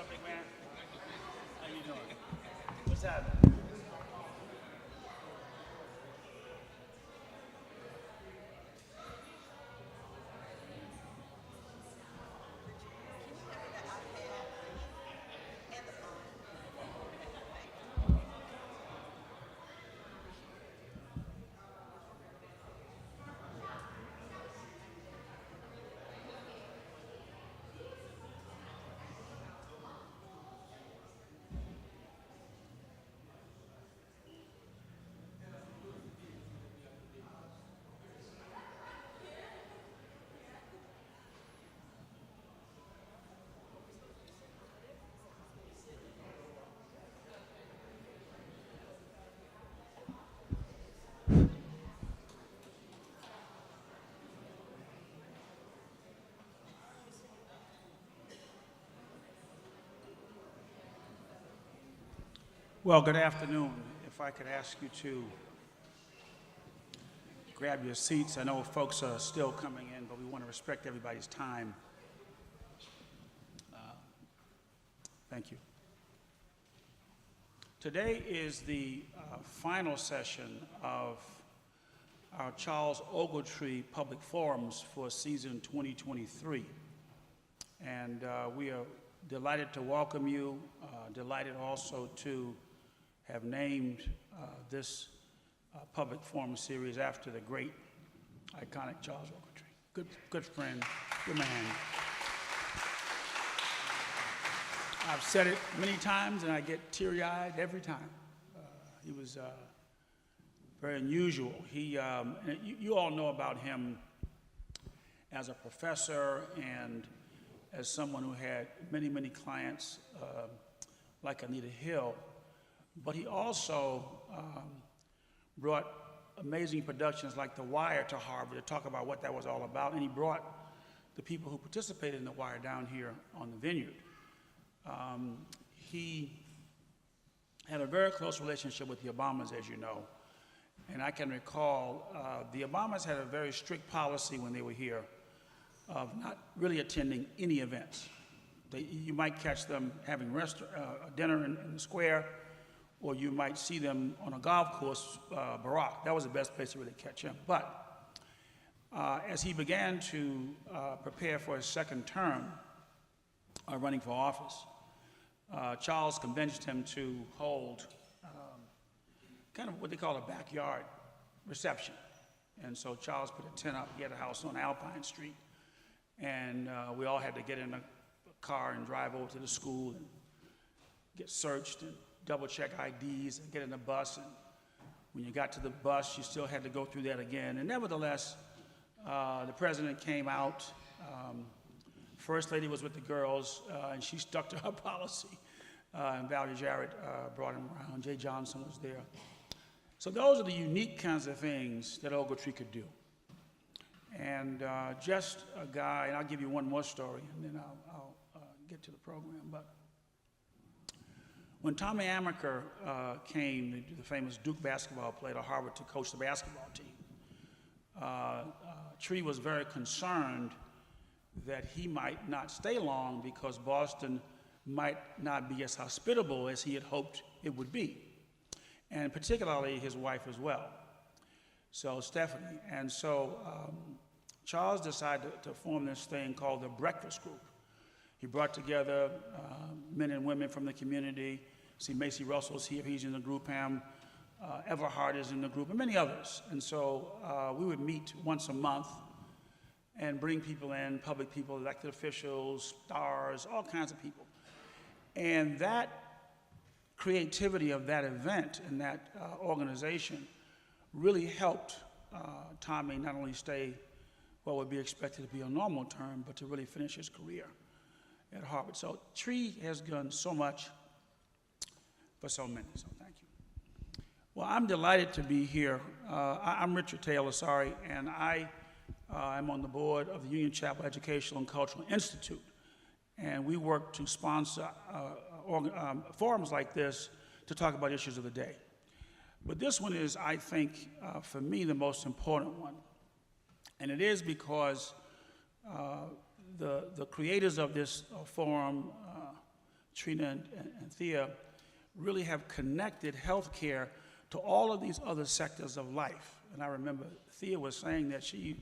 up, big man? How you doing? What's happening? Well, good afternoon. If I could ask you to grab your seats. I know folks are still coming in, but we want to respect everybody's time. Thank you. Today is the final session of our Charles Ogletree Public Forums for season 2023. And we are delighted to welcome you, delighted also to have named this public forum series after the great, iconic Charles Ogletree. Good friend, good man. I've said it many times and I get teary-eyed every time. He was very unusual. You all know about him as a professor and as someone who had many, many clients like Anita Hill. But he also brought amazing productions like The Wire to Harvard to talk about what that was all about, and he brought the people who participated in The Wire down here on the Vineyard. He had a very close relationship with the Obamas, as you know, and I can recall the Obamas had a very strict policy when they were here of not really attending any events. You might catch them having dinner in the square, or you might see them on a golf course, Barack. That was the best place to really catch him. But as he began to prepare for his second term running for office, Charles convinced him to hold kind of what they call a backyard reception. And so Charles put a tent up. He had a house on Alpine Street. And we all had to get in a car and drive over to the school and get searched and double-check IDs and get in the bus, and when you got to the bus, you still had to go through that again. And nevertheless, the president came out. First Lady was with the girls, and she stuck to her policy. And Valerie Jarrett brought him around. Jay Johnson was there. So those are the unique kinds of things that Ogletree could do. And just a guy, and I'll give you one more story, and then I'll get to the program. But when Tommy Amaker came, the famous Duke basketball player, to Harvard to coach the basketball team, Tree was very concerned that he might not stay long because Boston might not be as hospitable as he had hoped it would be, and particularly his wife as well, so Stephanie. And so Charles decided to form this thing called the Breakfast Group. He brought together men and women from the community. See, Macy Russell's here, he's in the group, Pam Everhart is in the group, and many others. And so we would meet once a month and bring people in, public people, elected officials, stars, all kinds of people. And that creativity of that event and that organization really helped Tommy not only stay what would be expected to be a normal term, but to really finish his career at Harvard. So Tree has done so much for so many, so thank you. Well, I'm delighted to be here. I'm Richard Taylor, and I am on the board of the Union Chapel Educational and Cultural Institute, and we work to sponsor forums like this to talk about issues of the day. But this one is, I think, for me, the most important one, and it is because the creators of this forum Trina and Thea really have connected healthcare to all of these other sectors of life. And I remember Thea was saying that she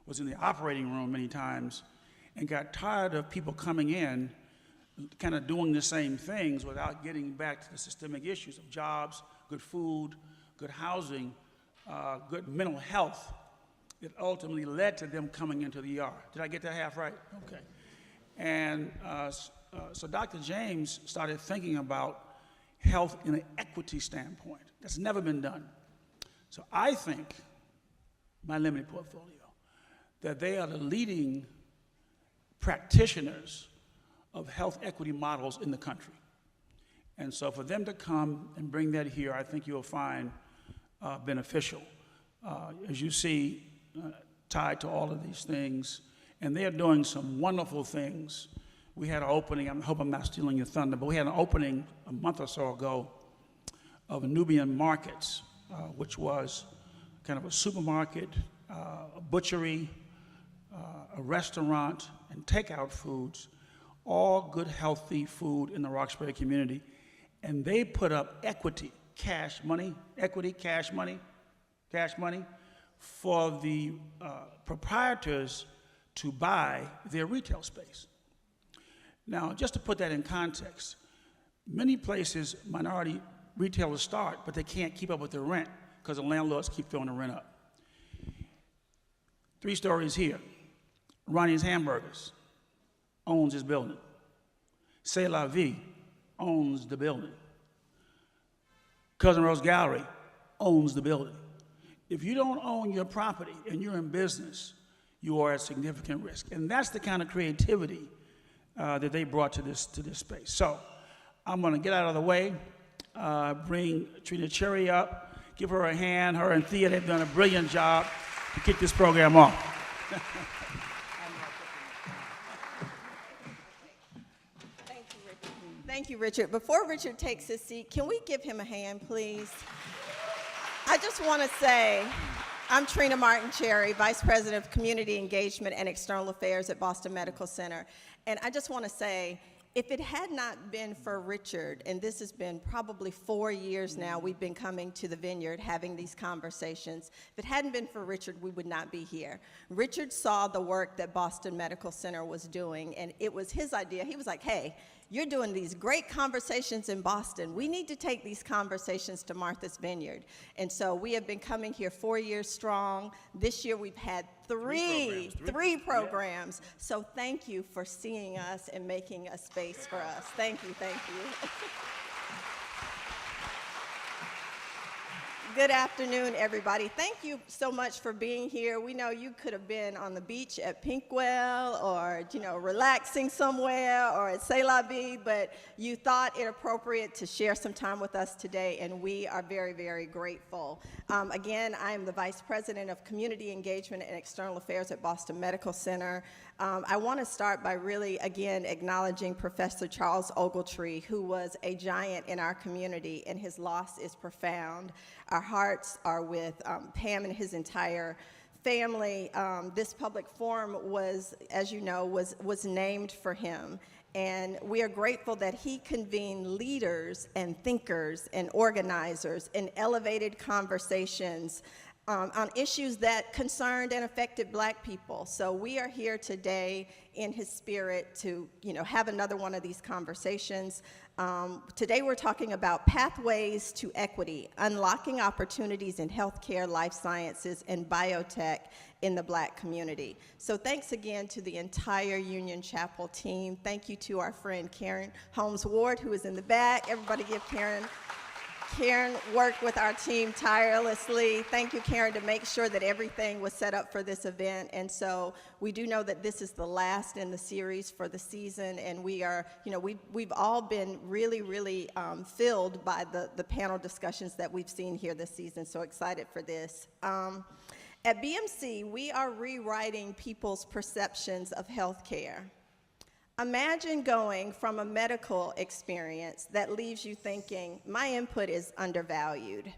was in the operating room many times and got tired of people coming in kind of doing the same things without getting back to the systemic issues of jobs, good food, good housing, good mental health that ultimately led to them coming into the ER. Did I get that half right? Okay. And so Dr. James started thinking about health in an equity standpoint. That's never been done. So I think, my limited portfolio, that they are the leading practitioners of health equity models in the country. And so for them to come and bring that here, I think you'll find beneficial. As you see, tied to all of these things, and they're doing some wonderful things. We had an opening, I hope I'm not stealing your thunder, but we had an opening a month or so ago of Nubian Markets, which was kind of a supermarket, a butchery, a restaurant, and takeout foods, all good, healthy food in the Roxbury community. And they put up equity, cash money, equity, cash money for the proprietors to buy their retail space. Now, just to put that in context, many places minority retailers start, but they can't keep up with their rent because the landlords keep throwing the rent up. 3 stories here. Ronnie's Hamburgers owns his building. C'est La Vie owns the building. Cousin Rose Gallery owns the building. If you don't own your property and you're in business, you are at significant risk. And that's the kind of creativity that they brought to this space. So I'm going to get out of the way, bring Trina Cherry up, give her a hand. Her and Thea, they've done a brilliant job to kick this program off. Thank you, Richard. Before Richard takes his seat, can we give him a hand, please? I just want to say, I'm Trina Martin Cherry, Vice President of Community Engagement and External Affairs at Boston Medical Center. And I just want to say, if it had not been for Richard, and this has been probably 4 years now, we've been coming to the Vineyard having these conversations. If it hadn't been for Richard, we would not be here. Richard saw the work that Boston Medical Center was doing, and it was his idea. He was like, hey, you're doing these great conversations in Boston. We need to take these conversations to Martha's Vineyard. And so we have been coming here 4 years strong. This year we've had three programs. Yeah. So thank you for seeing us and making a space for us. Thank you, thank you. Good afternoon, everybody. Thank you so much for being here. We know you could have been on the beach at Pinkwell or, relaxing somewhere or at C'est La Vie, but you thought it appropriate to share some time with us today, and we are very, very grateful. Again, I am the Vice President of Community Engagement and External Affairs at Boston Medical Center. I want to start by really, again, acknowledging Professor Charles Ogletree, who was a giant in our community, and his loss is profound. Our hearts are with Pam and his entire family. This public forum was, as you know, was named for him. And we are grateful that he convened leaders and thinkers and organizers in elevated conversations on issues that concerned and affected Black people. So we are here today in his spirit to, have another one of these conversations. Today we're talking about pathways to equity, unlocking opportunities in healthcare, life sciences, and biotech in the Black community. So thanks again to the entire Union Chapel team. Thank you to our friend Karen Holmes-Ward, who is in the back. Everybody give Karen. Karen worked with our team tirelessly. Thank you, Karen, to make sure that everything was set up for this event. And so we do know that this is the last in the series for the season, and we are, we've all been really, really filled by the panel discussions that we've seen here this season. So excited for this. At BMC, we are rewriting people's perceptions of healthcare. Imagine going from a medical experience that leaves you thinking, my input is undervalued,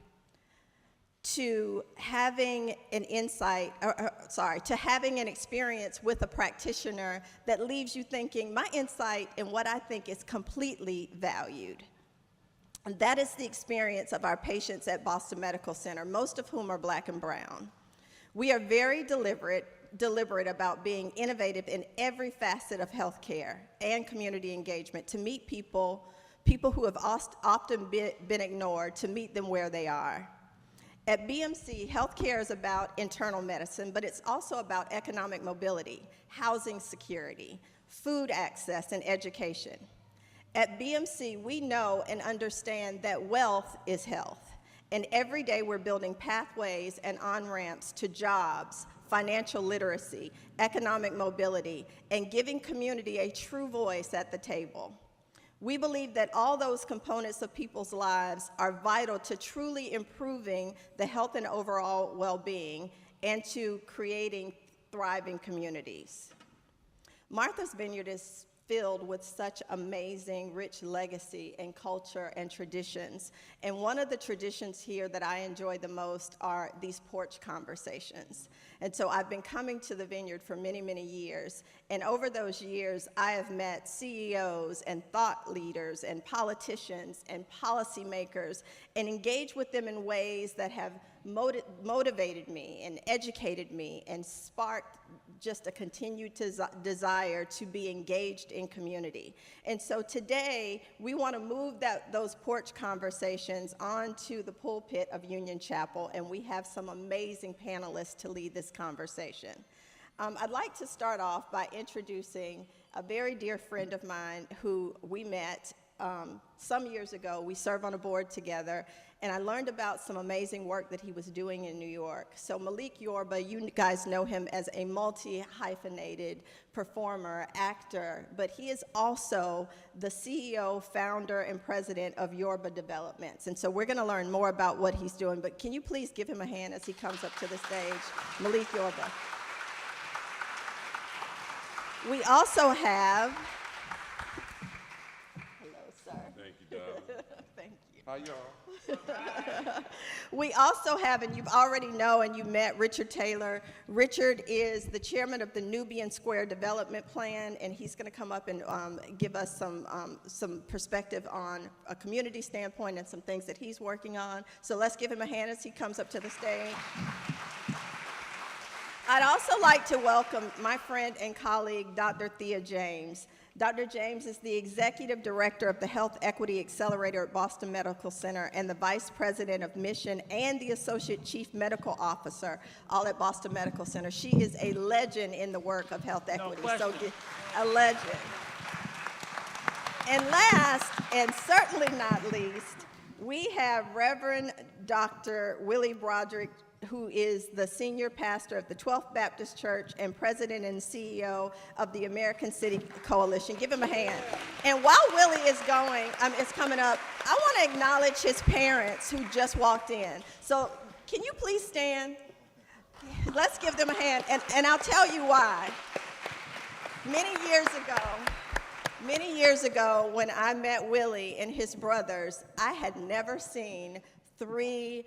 to having an to having an experience with a practitioner that leaves you thinking, my insight and what I think is completely valued. And that is the experience of our patients at Boston Medical Center, most of whom are Black and brown. We are very deliberate about being innovative in every facet of healthcare and community engagement to meet people who have often been ignored, to meet them where they are. At BMC, healthcare is about internal medicine, but it's also about economic mobility, housing security, food access, and education. At BMC, we know and understand that wealth is health, and every day we're building pathways and on-ramps to jobs, financial literacy, economic mobility, and giving community a true voice at the table. We believe that all those components of people's lives are vital to truly improving the health and overall well-being and to creating thriving communities. Martha's Vineyard is filled with such amazing, rich legacy and culture and traditions. And one of the traditions here that I enjoy the most are these porch conversations. And so I've been coming to the Vineyard for many, many years. And over those years, I have met CEOs and thought leaders and politicians and policymakers and engaged with them in ways that have motivated me and educated me and sparked just a continued desire to be engaged in community. And so today, we want to move those porch conversations onto the pulpit of Union Chapel, and we have some amazing panelists to lead this conversation. I'd like to start off by introducing a very dear friend of mine who we met some years ago. We serve on a board together, and I learned about some amazing work that he was doing in New York. So Malik Yorba, you guys know him as a multi-hyphenated performer, actor, but he is also the CEO, founder, and president of Yorba Developments. And so we're gonna learn more about what he's doing, but can you please give him a hand as he comes up to the stage? Malik Yorba. We also have, hello, sir. Thank you, darling. Thank you. How y'all? We also have, and you already know and you met Richard Taylor. Richard is the chairman of the Nubian Square Development Plan, and he's going to come up and give us some perspective on a community standpoint and some things that he's working on. So let's give him a hand as he comes up to the stage. I'd also like to welcome my friend and colleague, Dr. Thea James. Dr. James is the Executive Director of the Health Equity Accelerator at Boston Medical Center and the Vice President of Mission and the Associate Chief Medical Officer, all at Boston Medical Center. She is a legend in the work of health equity. So, a legend. And last, and certainly not least, we have Reverend Dr. Willie Broderick, who is the senior pastor of the 12th Baptist Church and president and CEO of the American City Coalition. Give him a hand. And while Willie is coming up, I want to acknowledge his parents who just walked in. So can you please stand? Let's give them a hand, and I'll tell you why. Many years ago, when I met Willie and his brothers, I had never seen three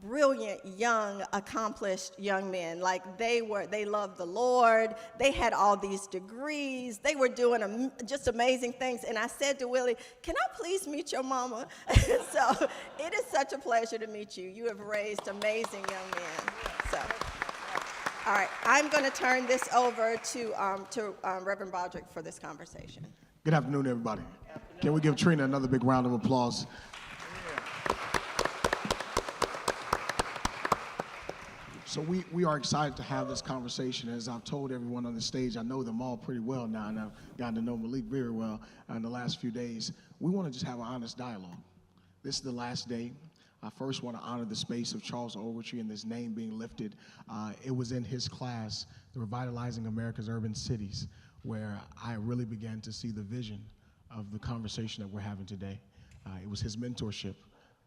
brilliant, young, accomplished young men. They loved the Lord. They had all these degrees. They were doing just amazing things. And I said to Willie, can I please meet your mama? So it is such a pleasure to meet you. You have raised amazing young men. So, all right, I'm going to turn this over to Reverend Broderick for this conversation. Good afternoon, everybody. Can we give Trina another big round of applause? So we are excited to have this conversation. As I've told everyone on the stage, I know them all pretty well now, and I've gotten to know Malik very well in the last few days. We want to just have an honest dialogue. This is the last day. I first want to honor the space of Charles Ogletree and this name being lifted. It was in his class, The Revitalizing America's Urban Cities, where I really began to see the vision of the conversation that we're having today. It was his mentorship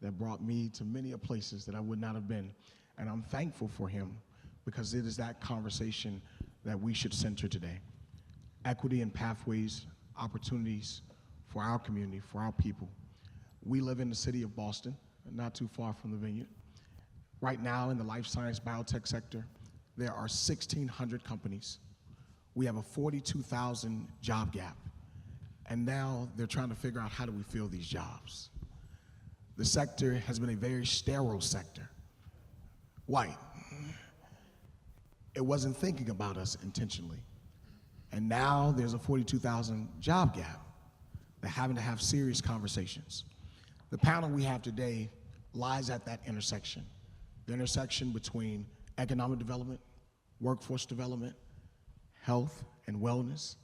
that brought me to many places that I would not have been. And I'm thankful for him because it is that conversation that we should center today. Equity and pathways, opportunities for our community, for our people. We live in the city of Boston, not too far from the Vineyard. Right now in the life science biotech sector, there are 1,600 companies. We have a 42,000 job gap. And now they're trying to figure out how do we fill these jobs. The sector has been a very sterile sector. White. It wasn't thinking about us intentionally. And now there's a 42,000 job gap. They're having to have serious conversations. The panel we have today lies at that intersection. The intersection between economic development, workforce development, health and wellness,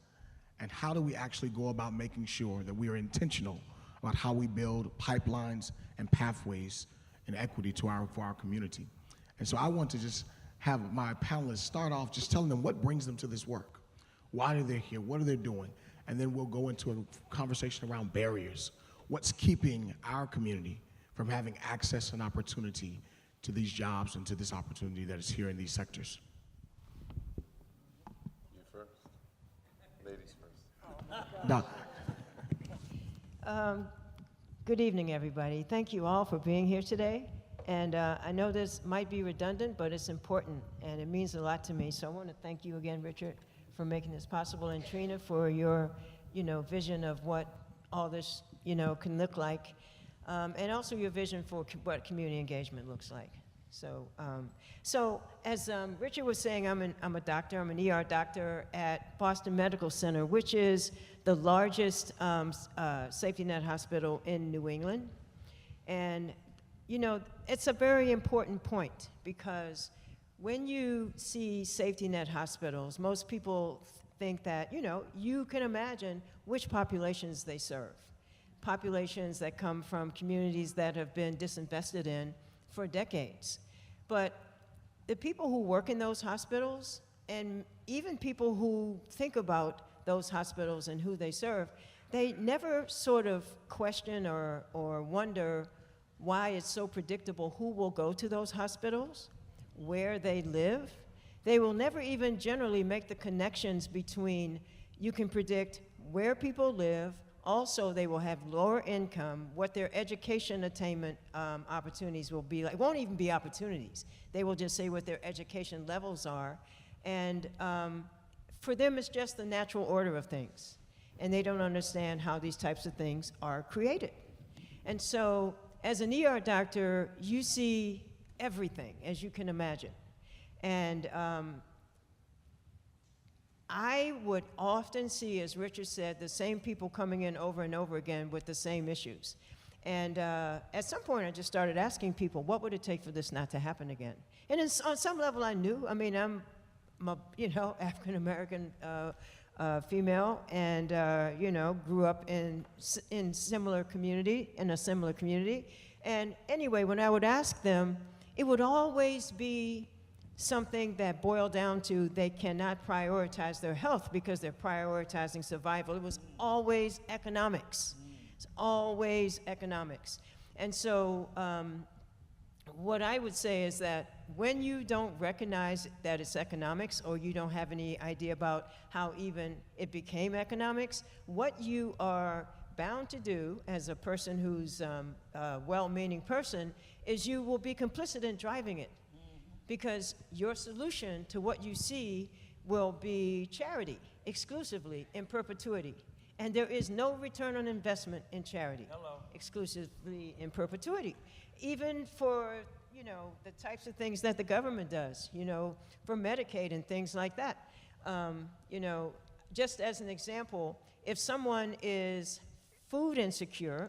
and how do we actually go about making sure that we are intentional about how we build pipelines and pathways and equity for our community. And so I want to just have my panelists start off just telling them what brings them to this work. Why are they here? What are they doing? And then we'll go into a conversation around barriers. What's keeping our community from having access and opportunity to these jobs and to this opportunity that is here in these sectors? You first. Ladies first. Doc. Good evening, everybody. Thank you all for being here today. And I know this might be redundant, but it's important, and it means a lot to me. So I want to thank you again, Richard, for making this possible, and Trina for your, vision of what all this, can look like, and also your vision for what community engagement looks like. So as Richard was saying, I'm a doctor. I'm an ER doctor at Boston Medical Center, which is the largest safety net hospital in New England. And, it's a very important point, because when you see safety net hospitals, most people think that, you can imagine which populations they serve. Populations that come from communities that have been disinvested in for decades. But the people who work in those hospitals, and even people who think about those hospitals and who they serve, they never sort of question or wonder why it's so predictable who will go to those hospitals, where they live. They will never even generally make the connections between, you can predict where people live. Also, they will have lower income, what their education attainment opportunities will be like. It won't even be opportunities. They will just say what their education levels are. And for them, it's just the natural order of things. And they don't understand how these types of things are created. And so, as an ER doctor, you see everything, as you can imagine. And I would often see, as Richard said, the same people coming in over and over again with the same issues. And at some point, I just started asking people, what would it take for this not to happen again? And on some level, I knew. I mean, I'm a, African-American female, and grew up in a similar community. And anyway, when I would ask them, it would always be something that boiled down to they cannot prioritize their health because they're prioritizing survival. It was always economics. It's always economics. And so what I would say is that when you don't recognize that it's economics, or you don't have any idea about how even it became economics, what you are bound to do as a person who's a well-meaning person is you will be complicit in driving it. Because your solution to what you see will be charity exclusively in perpetuity. And there is no return on investment in charity exclusively in perpetuity. Even for, the types of things that the government does, for Medicaid and things like that. Just as an example, if someone is food insecure,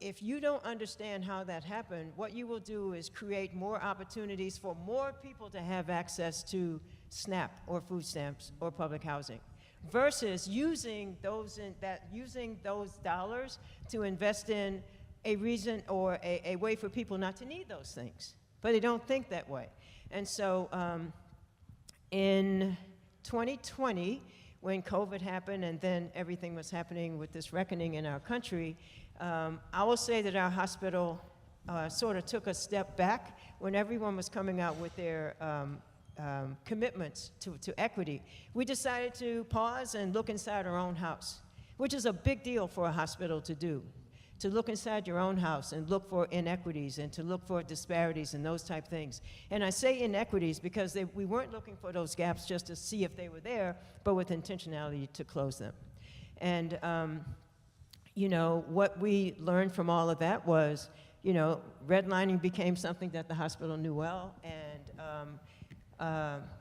if you don't understand how that happened, what you will do is create more opportunities for more people to have access to SNAP or food stamps or public housing, versus using those dollars to invest in a reason or a way for people not to need those things. But they don't think that way. And so in 2020, when COVID happened and then everything was happening with this reckoning in our country, I will say that our hospital sort of took a step back when everyone was coming out with their commitments to equity. We decided to pause and look inside our own house, which is a big deal for a hospital to do, to look inside your own house and look for inequities and to look for disparities and those type things. And I say inequities because we weren't looking for those gaps just to see if they were there, but with intentionality to close them. And you know, what we learned from all of that was, you know, redlining became something that the hospital knew well, and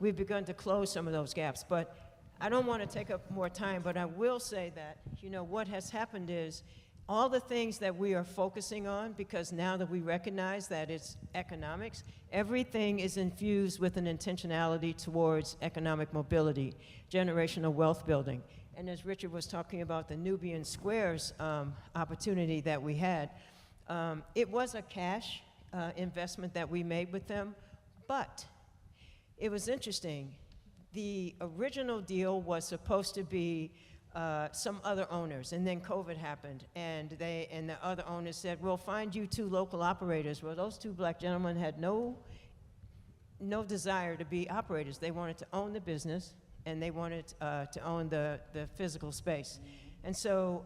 we've begun to close some of those gaps. But I don't want to take up more time, but I will say that, you know, what has happened is all the things that we are focusing on, because now that we recognize that it's economics, everything is infused with an intentionality towards economic mobility, generational wealth building. And as Richard was talking about the Nubian Squares opportunity that we had, it was a cash investment that we made with them, but it was interesting. The original deal was supposed to be some other owners, and then COVID happened, and the other owners said, "We'll find you 2 local operators." Well, those 2 black gentlemen had no desire to be operators. They wanted to own the business, and they wanted to own the physical space. And so,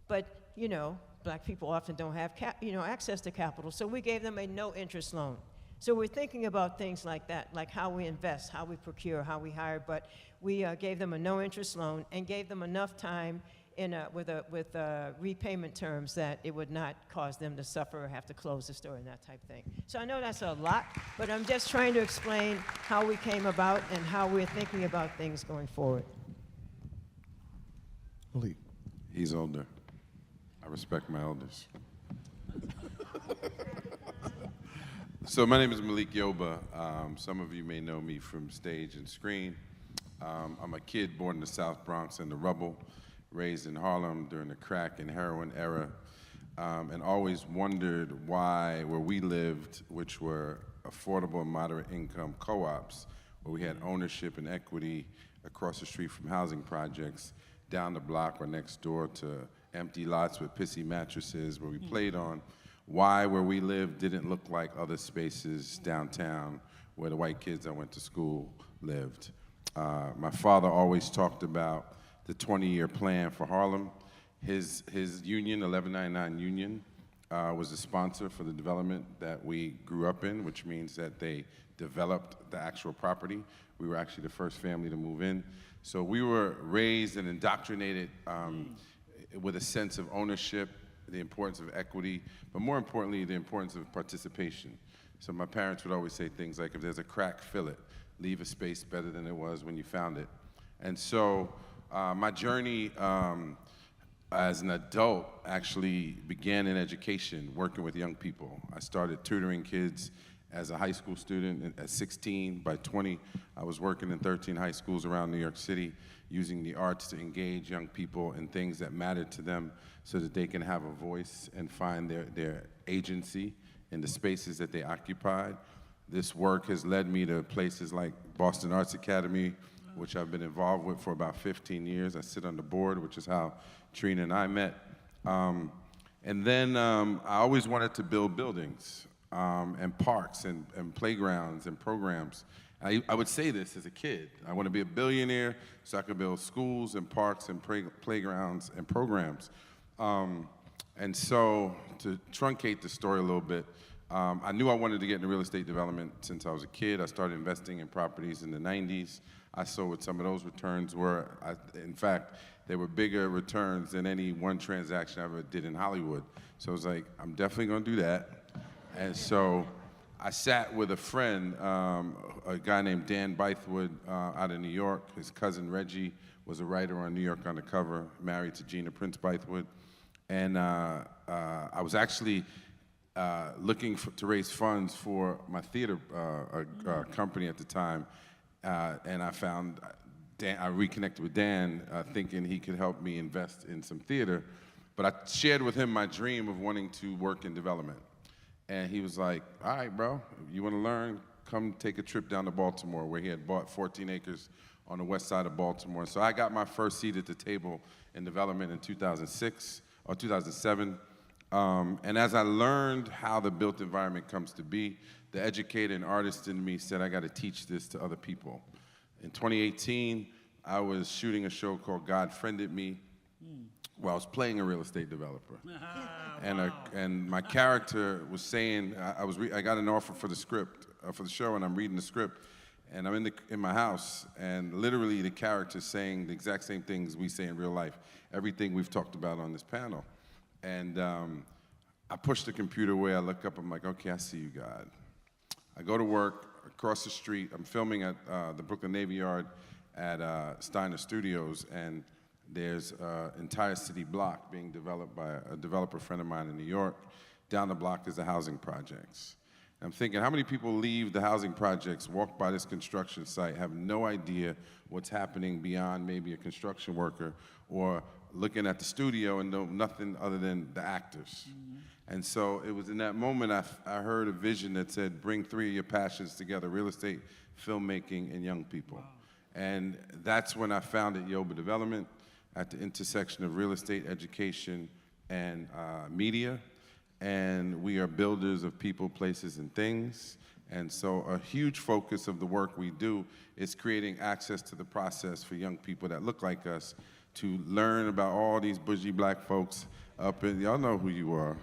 but you know, black people often don't have access to capital, so we gave them a no-interest loan. So we're thinking about things like that, like how we invest, how we procure, how we hire, but we gave them a no-interest loan and gave them enough time with repayment terms that it would not cause them to suffer or have to close the store and that type of thing. So I know that's a lot, but I'm just trying to explain how we came about and how we're thinking about things going forward. Malik. He's older. I respect my elders. So my name is Malik Yoba. Some of you may know me from stage and screen. I'm a kid born in the South Bronx in the rubble, raised in Harlem during the crack and heroin era, and always wondered why where we lived, which were affordable and moderate income co-ops, where we had ownership and equity across the street from housing projects, down the block or next door to empty lots with pissy mattresses where we played on, why where we lived didn't look like other spaces downtown where the white kids I went to school lived. My father always talked about the 20-year plan for Harlem. His union, 1199 Union, was the sponsor for the development that we grew up in, which means that they developed the actual property. We were actually the first family to move in. So we were raised and indoctrinated with a sense of ownership, the importance of equity, but more importantly, the importance of participation. So my parents would always say things like, if there's a crack, fill it. Leave a space better than it was when you found it. And so my journey as an adult actually began in education, working with young people. I started tutoring kids as a high school student at 16. By 20, I was working in 13 high schools around New York City, using the arts to engage young people in things that mattered to them so that they can have a voice and find their agency in the spaces that they occupied. This work has led me to places like Boston Arts Academy, which I've been involved with for about 15 years. I sit on the board, which is how Trina and I met. And then I always wanted to build buildings and parks and playgrounds and programs. I would say this as a kid. I want to be a billionaire so I could build schools and parks and playgrounds and programs. And so to truncate the story a little bit, I knew I wanted to get into real estate development since I was a kid. I started investing in properties in the 90s. I saw what some of those returns were. In fact, they were bigger returns than any one transaction I ever did in Hollywood. So I was like, I'm definitely going to do that. And so I sat with a friend, a guy named Dan Bythewood out of New York. His cousin Reggie was a writer on New York Undercover, married to Gina Prince Bythewood. And I was actually looking to raise funds for my theater company at the time. And I found Dan, I reconnected with Dan, thinking he could help me invest in some theater. But I shared with him my dream of wanting to work in development. And he was like, all right, bro, you want to learn? Come take a trip down to Baltimore, where he had bought 14 acres on the west side of Baltimore. So I got my first seat at the table in development in 2006 or 2007. And as I learned how the built environment comes to be, the educator and artist in me said, I got to teach this to other people. In 2018, I was shooting a show called God Friended Me, well, I was playing a real estate developer. And my character was saying, I got an offer for the script, for the show, and I'm reading the script, and I'm in my house, and literally the character's saying the exact same things we say in real life, everything we've talked about on this panel. And I push the computer away, I look up, I'm like, okay, I see you, God. I go to work, across the street, I'm filming at the Brooklyn Navy Yard at Steiner Studios, and there's an entire city block being developed by a developer friend of mine in New York. Down the block is the housing projects. And I'm thinking, how many people leave the housing projects, walk by this construction site, have no idea what's happening beyond maybe a construction worker, or looking at the studio and know nothing other than the actors. And so it was in that moment I heard a vision that said, bring 3 of your passions together: real estate, filmmaking, and young people. And that's when I founded Yoba Development, at the intersection of real estate, education, and media. And we are builders of people, places, and things. And so a huge focus of the work we do is creating access to the process for young people that look like us to learn about all these bougie black folks up in, y'all know who you are,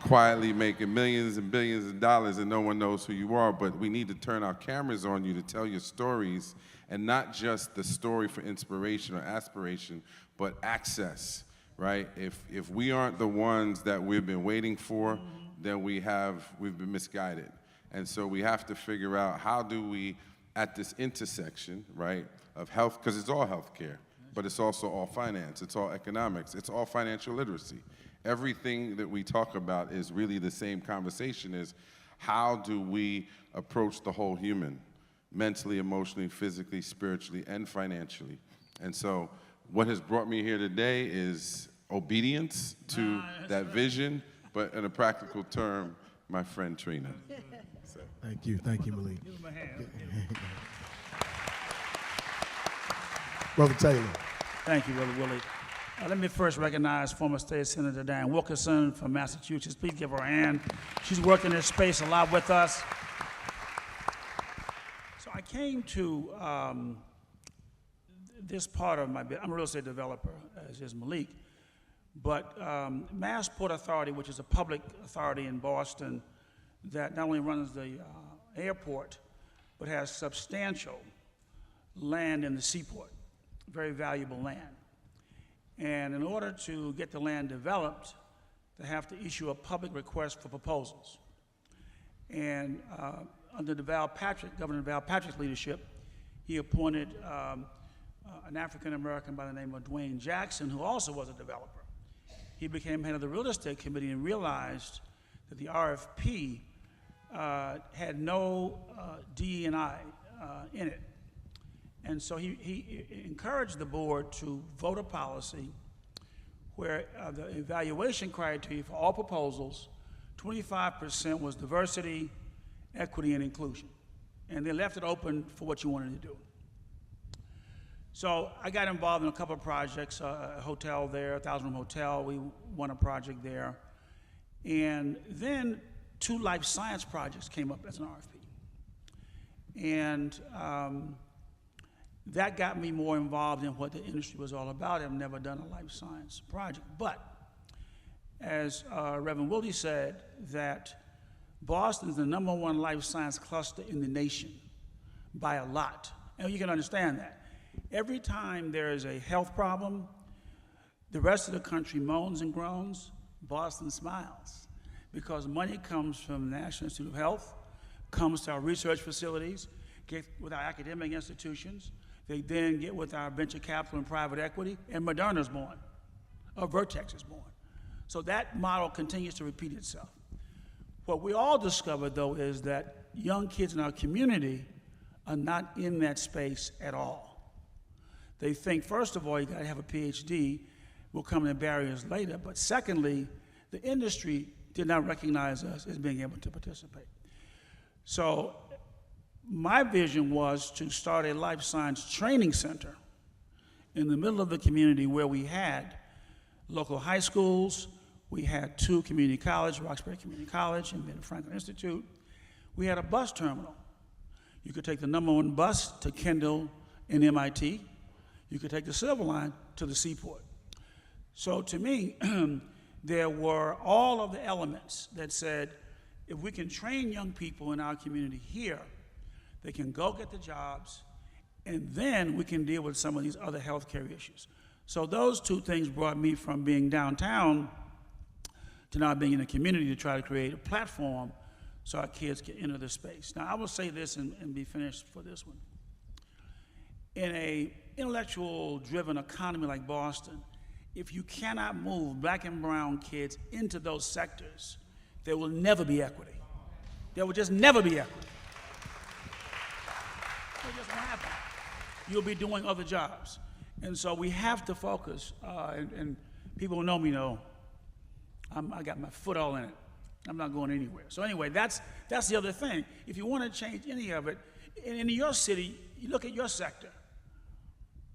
quietly making millions and billions of dollars and no one knows who you are, but we need to turn our cameras on you to tell your stories, and not just the story for inspiration or aspiration, but access, right? If we aren't the ones that we've been waiting for, then we've been misguided. And so we have to figure out, how do we, at this intersection, right, of health, because it's all healthcare, but it's also all finance, it's all economics, it's all financial literacy. Everything that we talk about is really the same conversation: is how do we approach the whole human, mentally, emotionally, physically, spiritually, and financially. And so what has brought me here today is obedience to that vision, but in a practical term, my friend Trina. Thank you, Malik. Give him a hand. Brother Taylor. Thank you, Brother Willie. Let me first recognize former State Senator Diane Wilkerson from Massachusetts. Please give her a hand. She's worked in this space a lot with us. So I came to this part of my business. I'm a real estate developer, as is Malik, but Massport Authority, which is a public authority in Boston that not only runs the airport, but has substantial land in the seaport, very valuable land. And in order to get the land developed, they have to issue a public request for proposals. And under Governor Val Patrick's leadership, he appointed an African-American by the name of Dwayne Jackson, who also was a developer. He became head of the real estate committee and realized that the RFP had no DE&I in it. And so he encouraged the board to vote a policy where the evaluation criteria for all proposals, 25% was diversity, equity, and inclusion. And they left it open for what you wanted to do. So I got involved in a couple of projects, a hotel there, a 1,000-room hotel. We won a project there. And then 2 life science projects came up as an RFP. And that got me more involved in what the industry was all about. I've never done a life science project. But as Reverend Willie said, that Boston is the #1 life science cluster in the nation by a lot. And you can understand that. Every time there is a health problem, the rest of the country moans and groans, Boston smiles, because money comes from the National Institute of Health, comes to our research facilities, get with our academic institutions. They then get with our venture capital and private equity, and Moderna's born, or Vertex is born. So that model continues to repeat itself. What we all discovered, though, is that young kids in our community are not in that space at all. They think, first of all, you gotta have a PhD, will come in barriers later, but secondly, the industry did not recognize us as being able to participate. So my vision was to start a life science training center in the middle of the community where we had local high schools, we had 2 community colleges, Roxbury Community College and Ben Franklin Institute. We had a bus terminal. You could take the #1 bus to Kendall and MIT. You could take the Silver Line to the seaport. So to me, there were all of the elements that said, if we can train young people in our community here, they can go get the jobs, and then we can deal with some of these other healthcare issues. So those two things brought me from being downtown to now being in the community to try to create a platform so our kids can enter this space. Now, I will say this and be finished for this one. In a intellectual-driven economy like Boston, if you cannot move black and brown kids into those sectors, there will never be equity. There will just never be equity. It just won't happen. You'll be doing other jobs. And so we have to focus, and people who know me know I got my foot all in it. I'm not going anywhere. So anyway, that's the other thing. If you want to change any of it, in your city, you look at your sector.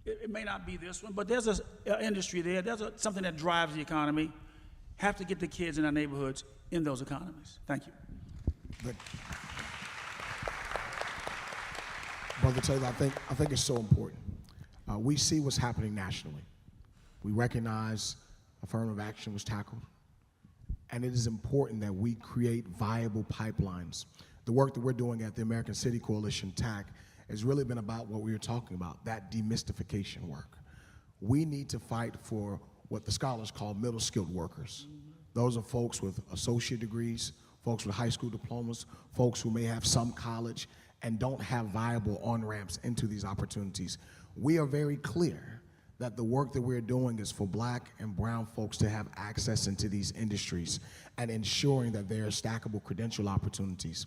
It may not be this one, but there's an industry there. There's something that drives the economy. Have to get the kids in our neighborhoods in those economies. Thank you. Brother Taylor, I think it's so important. We see what's happening nationally. We recognize affirmative action was tackled, and it is important that we create viable pipelines. The work that we're doing at the American City Coalition, TAC, has really been about what we were talking about, that demystification work. We need to fight for what the scholars call middle-skilled workers. Those are folks with associate degrees, folks with high school diplomas, folks who may have some college and don't have viable on-ramps into these opportunities. We are very clear that the work that we're doing is for black and brown folks to have access into these industries and ensuring that there are stackable credential opportunities.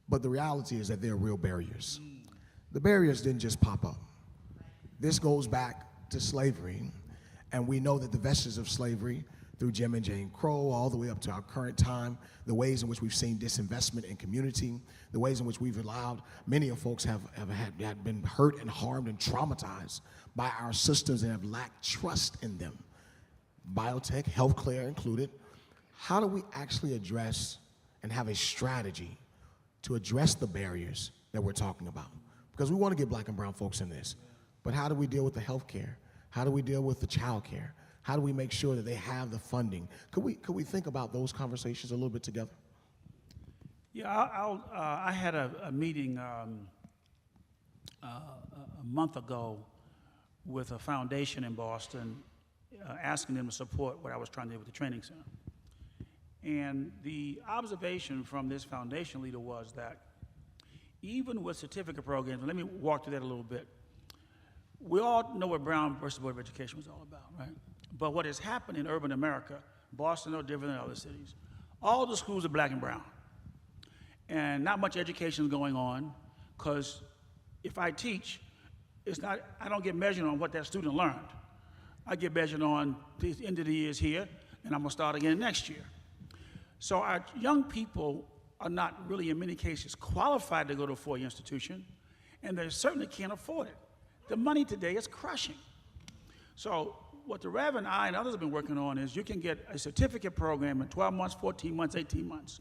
But the reality is that there are real barriers. The barriers didn't just pop up. This goes back to slavery, and we know that the vestiges of slavery through Jim and Jane Crow all the way up to our current time, the ways in which we've seen disinvestment in community, the ways in which we've allowed, many of folks have been hurt and harmed and traumatized by our systems and have lacked trust in them. Biotech, healthcare included. How do we actually address and have a strategy to address the barriers that we're talking about? Because we want to get black and brown folks in this, but how do we deal with the healthcare? How do we deal with the child care? How do we make sure that they have the funding? Could we think about those conversations a little bit together? Yeah, I had a meeting a month ago with a foundation in Boston, asking them to support what I was trying to do with the training center. And the observation from this foundation leader was that even with certificate programs, and let me walk through that a little bit, we all know what Brown versus Board of Education was all about, right? But what has happened in urban America, Boston no different than other cities, all the schools are black and brown. And not much education is going on, because if I teach, I don't get measured on what that student learned. I get measured on the end of the year is here, and I'm gonna start again next year. So our young people are not really, in many cases, qualified to go to a four-year institution, and they certainly can't afford it. The money today is crushing. So what the Rev and I and others have been working on is you can get a certificate program in 12 months, 14 months, 18 months.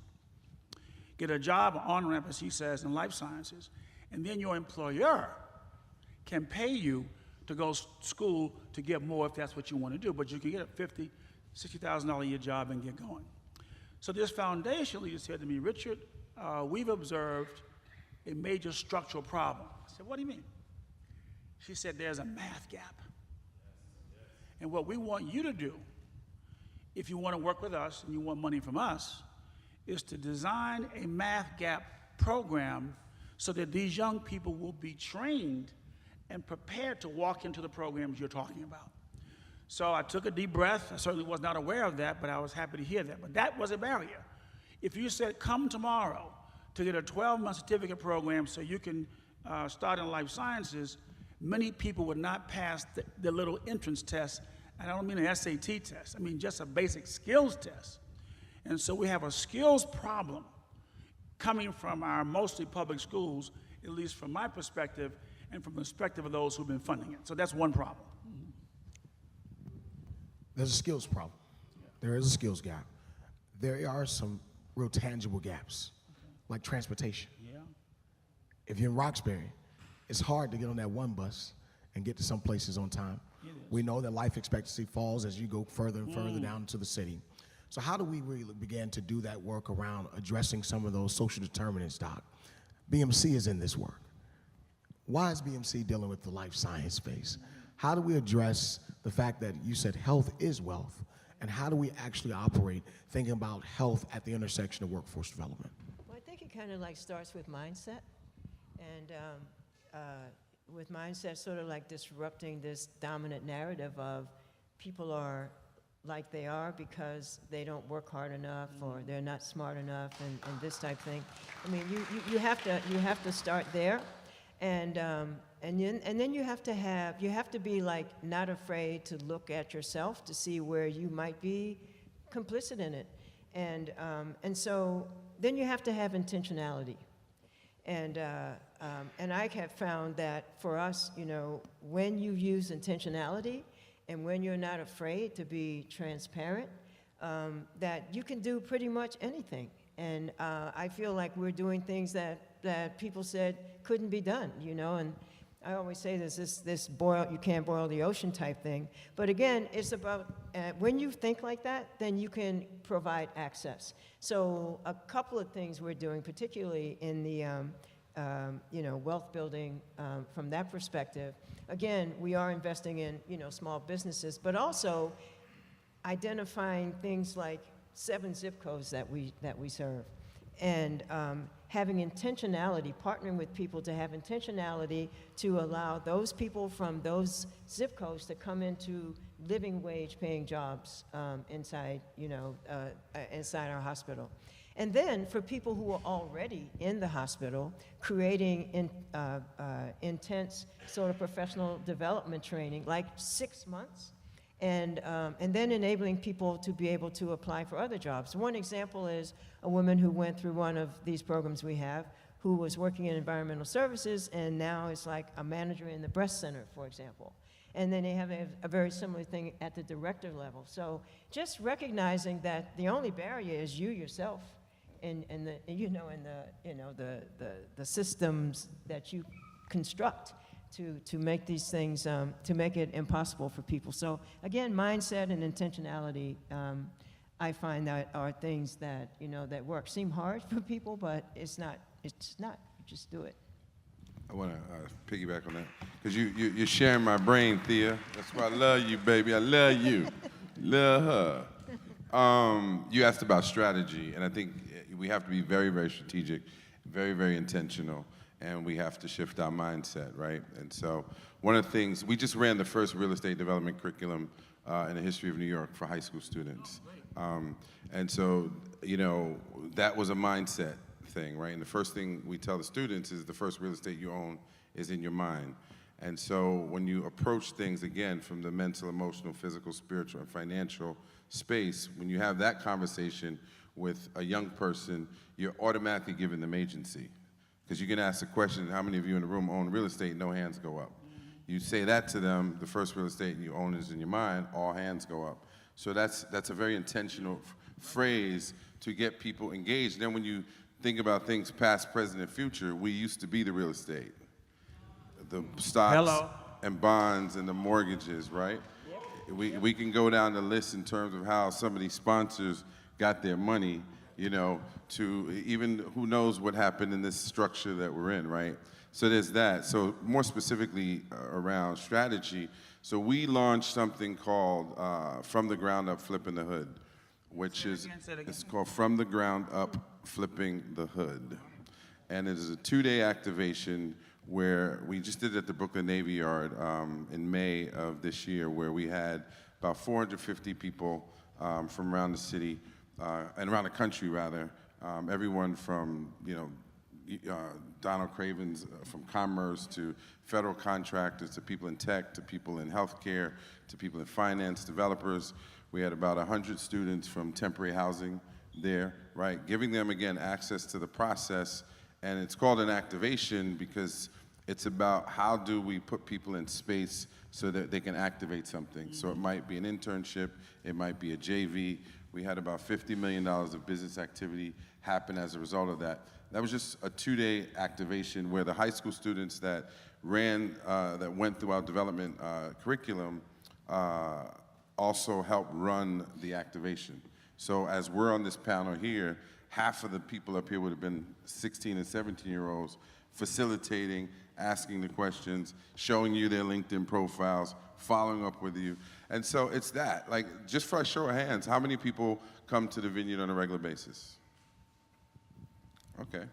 Get a job on-ramp, as he says, in life sciences, and then your employer can pay you to go to school to get more if that's what you want to do, but you can get a $50,000, $60,000 a year job and get going. So this foundation leader said to me, Richard, we've observed a major structural problem. I said, what do you mean? She said, there's a math gap. And what we want you to do, if you want to work with us and you want money from us, is to design a math gap program so that these young people will be trained and prepared to walk into the programs you're talking about. So I took a deep breath. I certainly was not aware of that, but I was happy to hear that. But that was a barrier. If you said, come tomorrow to get a 12-month certificate program so you can start in life sciences, many people would not pass the little entrance test. And I don't mean an SAT test. I mean just a basic skills test. And so we have a skills problem coming from our mostly public schools, at least from my perspective, and from the perspective of those who've been funding it. So that's one problem. There's a skills problem. There is a skills gap. There are some real tangible gaps, like transportation. Yeah. If you're in Roxbury, it's hard to get on that one bus and get to some places on time. It We know that life expectancy falls as you go further and further down into the city. So how do we really begin to do that work around addressing some of those social determinants, Doc? BMC is in this work. Why is BMC dealing with the life science space? How do we address the fact that you said health is wealth, and how do we actually operate thinking about health at the intersection of workforce development? Well, I think it kind of like starts with mindset, and with mindset sort of like disrupting this dominant narrative of people are like they are because they don't work hard enough or they're not smart enough and this type of thing. I mean, you have to start there, and then you have to be like not afraid to look at yourself to see where you might be complicit in it, and so then you have to have intentionality, and I have found that for us, you know, when you use intentionality and when you're not afraid to be transparent, that you can do pretty much anything. And I feel like we're doing things that people said couldn't be done, you know, and I always say this boil, you can't boil the ocean type thing. But again, it's about, when you think like that, then you can provide access. So a couple of things we're doing, particularly in the you know, wealth building from that perspective. Again, we are investing in, you know, small businesses, but also identifying things like 7 zip codes that we serve, and having intentionality, partnering with people to have intentionality to allow those people from those zip codes to come into living wage paying jobs inside, you know, inside our hospital. And then for people who are already in the hospital, creating intense sort of professional development training, like 6 months, and then enabling people to be able to apply for other jobs. One example is a woman who went through one of these programs we have, who was working in environmental services and now is like a manager in the breast center, for example. And then they have a very similar thing at the director level. So just recognizing that the only barrier is you yourself, and the systems that you construct to make these things, to make it impossible for people. So again, mindset and intentionality, I find that are things that, you know, that work. Seem hard for people, but it's not. You just do it. I want to piggyback on that, because you're sharing my brain, Thea. That's why I love you, baby. I love you. Love her. You asked about strategy, and I think we have to be very, very strategic, very, very intentional, and we have to shift our mindset, right? And so one of the things, we just ran the first real estate development curriculum in the history of New York for high school students. And so, you know, that was a mindset thing, right? And the first thing we tell the students is the first real estate you own is in your mind. And so when you approach things, again, from the mental, emotional, physical, spiritual, and financial space, when you have that conversation with a young person, you're automatically giving them agency. Because you can ask the question, how many of you in the room own real estate? No hands go up. You say that to them, the first real estate you own is in your mind, all hands go up. So that's a very intentional phrase to get people engaged. Then when you think about things past, present, and future, we used to be the real estate. The stocks and bonds and the mortgages, right? We can go down the list in terms of how some of these sponsors got their money, you know, to even who knows what happened in this structure that we're in, right? So there's that. So more specifically around strategy, so we launched something called From the Ground Up Flipping the Hood, which is, it's called From the Ground Up Flipping the Hood. And it is a 2-day activation where we just did it at the Brooklyn Navy Yard in May of this year, where we had about 450 people from around the city, and around the country rather, everyone from, you know, Donald Craven's from commerce to federal contractors to people in tech to people in healthcare to people in finance, developers. We had about 100 students from temporary housing there, right? Giving them, again, access to the process. And it's called an activation because it's about how do we put people in space so that they can activate something. So it might be an internship, it might be a JV. We had about $50 million of business activity happen as a result of that. That was just a 2-day activation where the high school students that ran, that went through our development curriculum also help run the activation. So as we're on this panel here, half of the people up here would have been 16 and 17-year-olds facilitating, asking the questions, showing you their LinkedIn profiles, following up with you. And so it's that. Like, just for a show of hands, how many people come to the vineyard on a regular basis? Okay.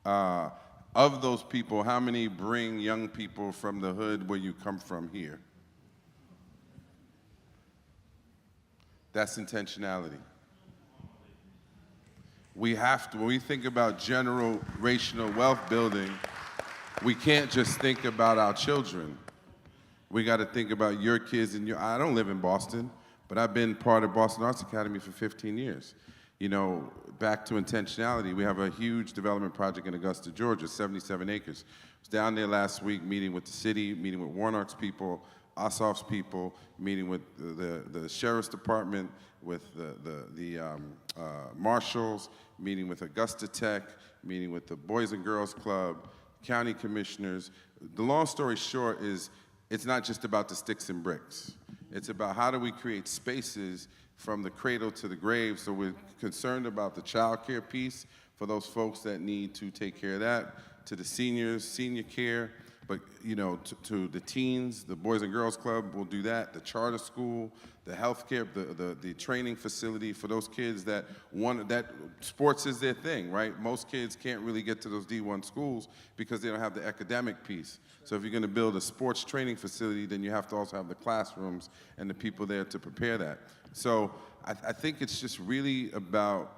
Of those people, how many bring young people from the hood where you come from here? That's intentionality. We have to, when we think about generational wealth building, we can't just think about our children. We got to think about your kids and your, I don't live in Boston, but I've been part of Boston Arts Academy for 15 years. You know, back to intentionality, we have a huge development project in Augusta, Georgia, 77 acres. I was down there last week meeting with the city, meeting with Warnock's people, Ossoff's people, meeting with the sheriff's department, with the marshals, meeting with Augusta Tech, meeting with the Boys and Girls Club, county commissioners. The long story short is, it's not just about the sticks and bricks. It's about how do we create spaces from the cradle to the grave. So we're concerned about the child care piece for those folks that need to take care of that, to the seniors, senior care, but you know, to the teens, the Boys and Girls Club will do that, the charter school, the healthcare, the training facility for those kids that want, that sports is their thing, right? Most kids can't really get to those D1 schools because they don't have the academic piece. So if you're gonna build a sports training facility, then you have to also have the classrooms and the people there to prepare that. So I think it's just really about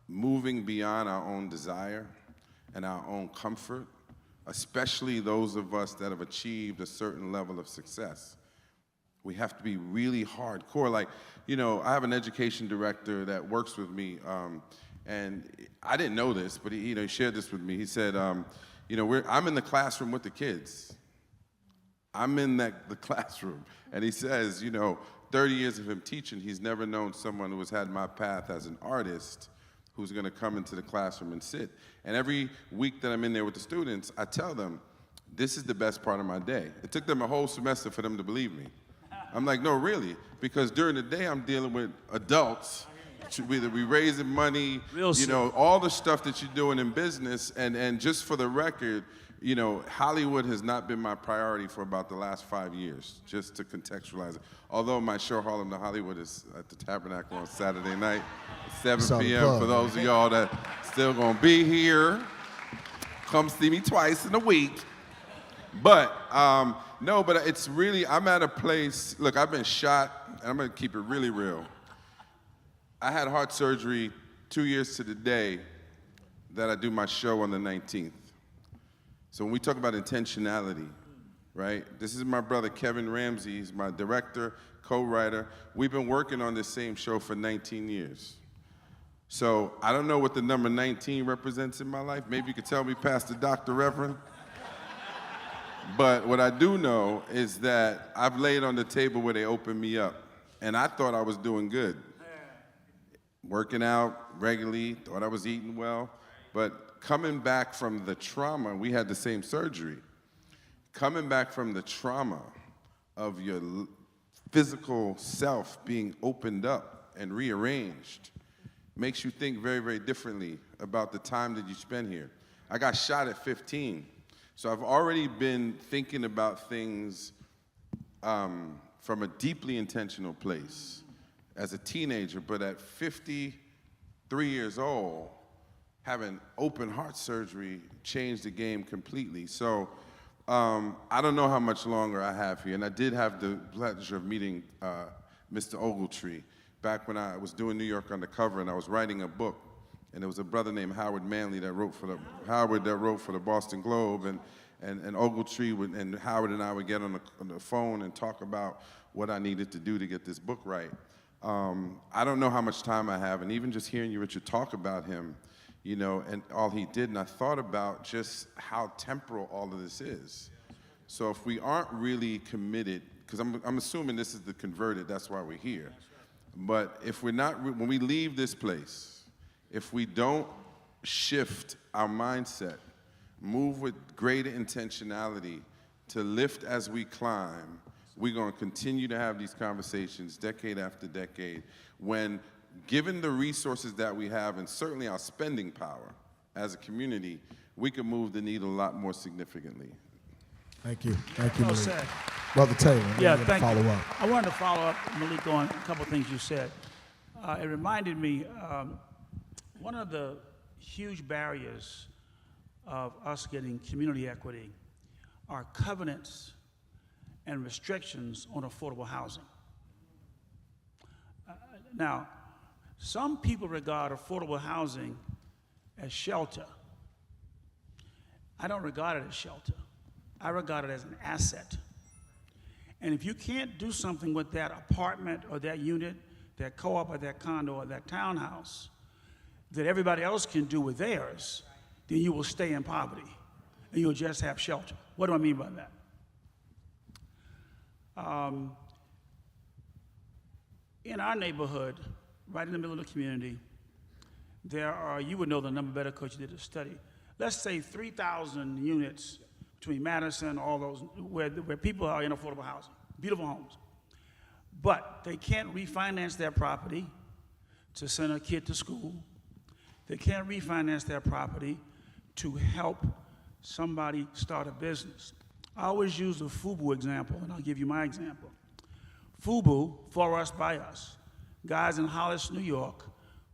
moving beyond our own desire and our own comfort, especially those of us that have achieved a certain level of success. We have to be really hardcore. Like, you know, I have an education director that works with me, and I didn't know this, but he shared this with me. He said, you know, I'm in the classroom with the kids. I'm in the classroom. And he says, you know, 30 years of him teaching, he's never known someone who has had my path as an artist who's gonna come into the classroom and sit. And every week that I'm in there with the students, I tell them, this is the best part of my day. It took them a whole semester for them to believe me. I'm like, no, really, because during the day I'm dealing with adults, whether we raising money, you know, all the stuff that you're doing in business, and just for the record, you know, Hollywood has not been my priority for about the last 5 years, just to contextualize it. Although my show, Harlem to Hollywood, is at the Tabernacle on Saturday night, at 7 p.m. For those of y'all that still gonna be here, come see me twice in a week. But, no, but it's really, I'm at a place, look, I've been shot, and I'm gonna keep it really real. I had heart surgery 2 years to the day that I do my show on the 19th. So when we talk about intentionality, right? This is my brother, Kevin Ramsey. He's my director, co-writer. We've been working on this same show for 19 years. So I don't know what the number 19 represents in my life. Maybe you could tell me, Pastor Dr. Reverend. But what I do know is that I've laid on the table where they opened me up, and I thought I was doing good. Working out regularly, thought I was eating well, but coming back from the trauma, we had the same surgery. Coming back from the trauma of your physical self being opened up and rearranged makes you think very, very differently about the time that you spend here. I got shot at 15, so I've already been thinking about things from a deeply intentional place as a teenager, but at 53 years old, having open heart surgery changed the game completely. So I don't know how much longer I have here, and I did have the pleasure of meeting Mr. Ogletree back when I was doing New York Undercover, and I was writing a book, and there was a brother named Howard Manley that wrote for the Boston Globe, and Ogletree and Howard and I would get on the phone and talk about what I needed to do to get this book right. I don't know how much time I have, and even just hearing you, Richard, talk about him, you know, and all he did, and I thought about just how temporal all of this is. So if we aren't really committed, because I'm assuming this is the converted, that's why we're here. But if we're not, when we leave this place, if we don't shift our mindset, move with greater intentionality to lift as we climb, we're going to continue to have these conversations decade after decade when, given the resources that we have and certainly our spending power as a community, we can move the needle a lot more significantly. Thank you. Thank you, Well Malik. said. Brother Taylor, Yeah, to thank follow you. up. I wanted to follow up, Malik, on a couple of things you said. It reminded me, one of the huge barriers of us getting community equity are covenants and restrictions on affordable housing. Now, some people regard affordable housing as shelter. I don't regard it as shelter. I regard it as an asset. And if you can't do something with that apartment or that unit, that co-op or that condo or that townhouse that everybody else can do with theirs, then you will stay in poverty and you'll just have shelter. What do I mean by that? In our neighborhood, right in the middle of the community, there are, you would know the number better because you did a study, let's say 3,000 units between Madison, all those, where people are in affordable housing, beautiful homes. But they can't refinance their property to send a kid to school. They can't refinance their property to help somebody start a business. I always use the FUBU example, and I'll give you my example. FUBU, for us, by us, guys in Hollis, New York,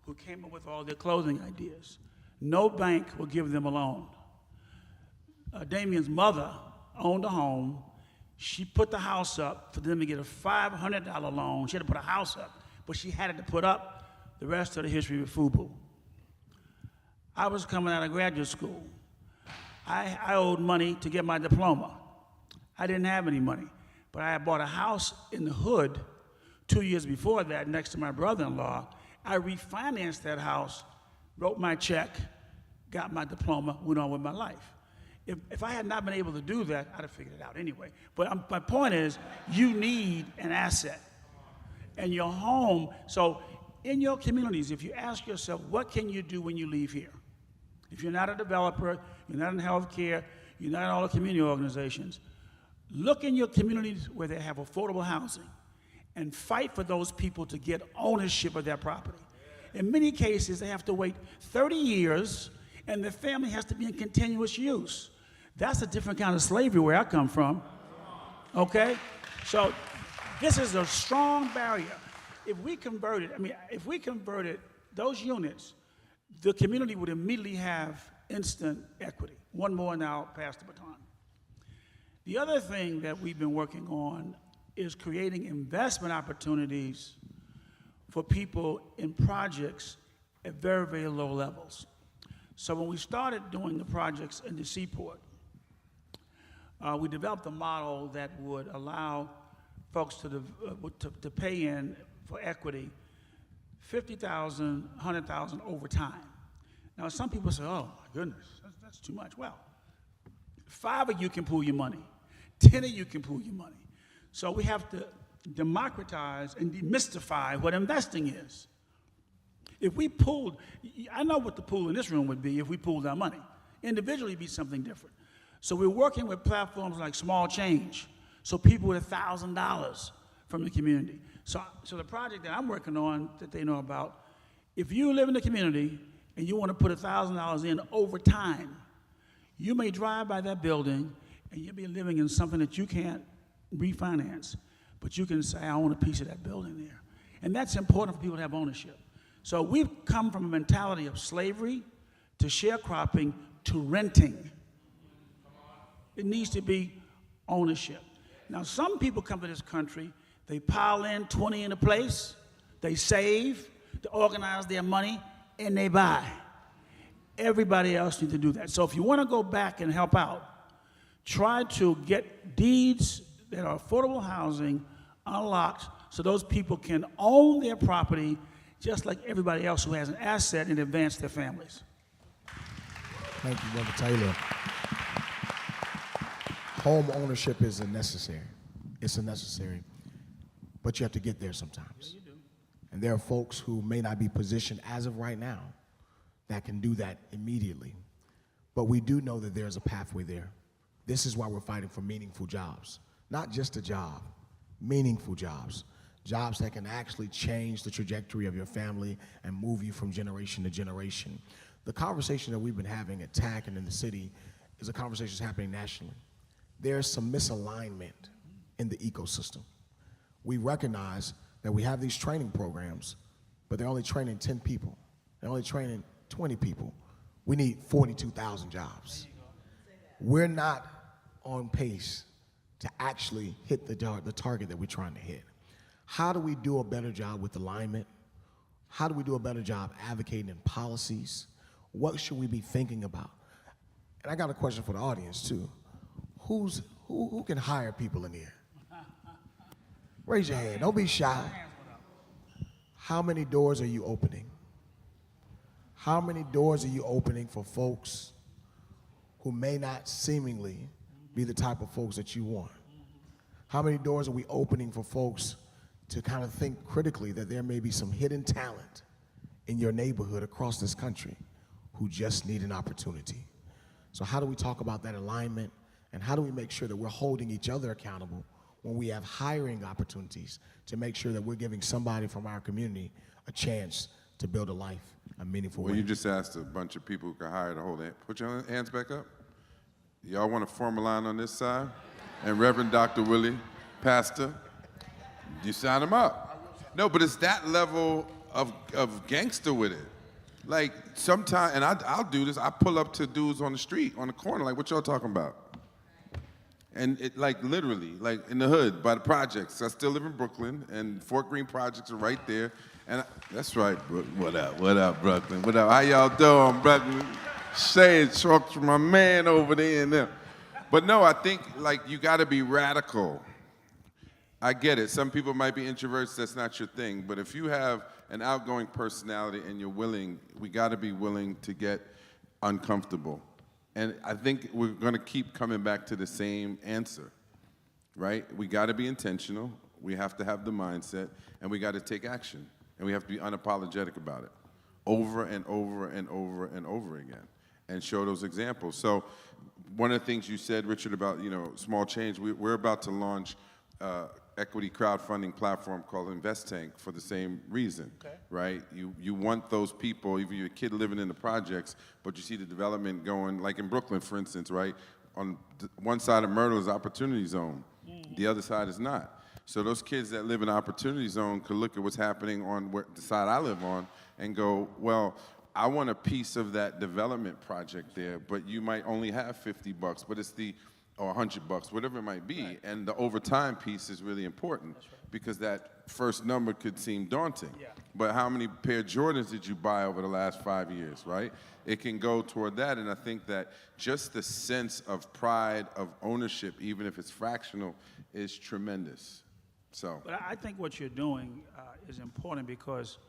who came up with all their clothing ideas. No bank will give them a loan. Damien's mother owned a home. She put the house up for them to get a $500 loan. She had to put a house up, but she had to put up the rest of the history with FUBU. I was coming out of graduate school. I owed money to get my diploma. I didn't have any money, but I had bought a house in the hood 2 years before that next to my brother-in-law. I refinanced that house, wrote my check, got my diploma, went on with my life. If I had not been able to do that, I'd have figured it out anyway. But my point is, you need an asset. And your home, so in your communities, if you ask yourself, what can you do when you leave here? If you're not a developer, you're not in healthcare, you're not in all the community organizations, look in your communities where they have affordable housing and fight for those people to get ownership of their property. In many cases, they have to wait 30 years and the family has to be in continuous use. That's a different kind of slavery where I come from, okay? So this is a strong barrier. If we converted those units, the community would immediately have instant equity. One more and I'll pass the baton. The other thing that we've been working on is creating investment opportunities for people in projects at very, very low levels. So when we started doing the projects in the Seaport, we developed a model that would allow folks to pay in for equity $50,000, $100,000 over time. Now, some people say, oh, my goodness, that's too much. Well, 5 of you can pool your money. 10 of you can pool your money. So we have to democratize and demystify what investing is. If we pooled, I know what the pool in this room would be if we pooled our money. Individually, it'd be something different. So we're working with platforms like Small Change, so people with $1,000 from the community. So the project that I'm working on that they know about, if you live in the community and you want to put $1,000 in over time, you may drive by that building and you'll be living in something that you can't refinance, but you can say, I want a piece of that building there. And that's important for people to have ownership. So we've come from a mentality of slavery to sharecropping to renting. It needs to be ownership. Now, some people come to this country, they pile in 20 in a place, they save, they organize their money, and they buy. Everybody else needs to do that. So if you want to go back and help out, try to get deeds that are affordable housing unlocked so those people can own their property just like everybody else who has an asset and advance their families. Thank you, Brother Taylor. Home ownership is necessary. It's a necessary, but you have to get there sometimes. Yeah, you do. And there are folks who may not be positioned as of right now that can do that immediately. But we do know that there's a pathway there. This is why we're fighting for meaningful jobs. Not just a job, meaningful jobs, jobs that can actually change the trajectory of your family and move you from generation to generation. The conversation that we've been having at TAC and in the city is a conversation that's happening nationally. There's some misalignment in the ecosystem. We recognize that we have these training programs, but they're only training 10 people. They're only training 20 people. We need 42,000 jobs. We're not on pace to actually hit the target that we're trying to hit. How do we do a better job with alignment? How do we do a better job advocating in policies? What should we be thinking about? And I got a question for the audience too. Who can hire people in here? Raise your hand, don't be shy. How many doors are you opening? How many doors are you opening for folks who may not seemingly be the type of folks that you want? How many doors are we opening for folks to kind of think critically that there may be some hidden talent in your neighborhood across this country who just need an opportunity? So how do we talk about that alignment, and how do we make sure that we're holding each other accountable when we have hiring opportunities to make sure that we're giving somebody from our community a chance to build a life, a meaningful way? Well, you just asked a bunch of people who can hire to hold it. Put your hands back up. Y'all want to form a line on this side? And Reverend Dr. Willie, pastor, you sign them up. No, but it's that level of gangster with it. Like, sometimes, and I'll do this, I pull up to dudes on the street, on the corner, like, what y'all talking about? And it, like, literally, like, in the hood, by the projects. I still live in Brooklyn, and Fort Greene projects are right there. And that's right, what up, Brooklyn? What up? How y'all doing, Brooklyn? Say it, talk to my man over there and there. But no, I think, like, you gotta be radical. I get it. Some people might be introverts, that's not your thing. But if you have an outgoing personality and you're willing, we gotta be willing to get uncomfortable. And I think we're gonna keep coming back to the same answer, right? We gotta be intentional, we have to have the mindset, and we gotta take action. And we have to be unapologetic about it, over and over and over and over again, and show those examples. So one of the things you said, Richard, about, you know, small change, we're about to launch equity crowdfunding platform called InvestTank for the same reason, right? You want those people, even your kid living in the projects, but you see the development going, like in Brooklyn, for instance, right? On one side of Myrtle is Opportunity Zone, the other side is not. So those kids that live in Opportunity Zone could look at what's happening on the side I live on and go, well, I want a piece of that development project there, but you might only have $50, but it's or $100, whatever it might be. Right. And the overtime piece is really important, because that first number could seem daunting. Yeah. But how many pair of Jordans did you buy over the last 5 years, right? It can go toward that, and I think that just the sense of pride, of ownership, even if it's fractional, is tremendous. So. But I think what you're doing is important, because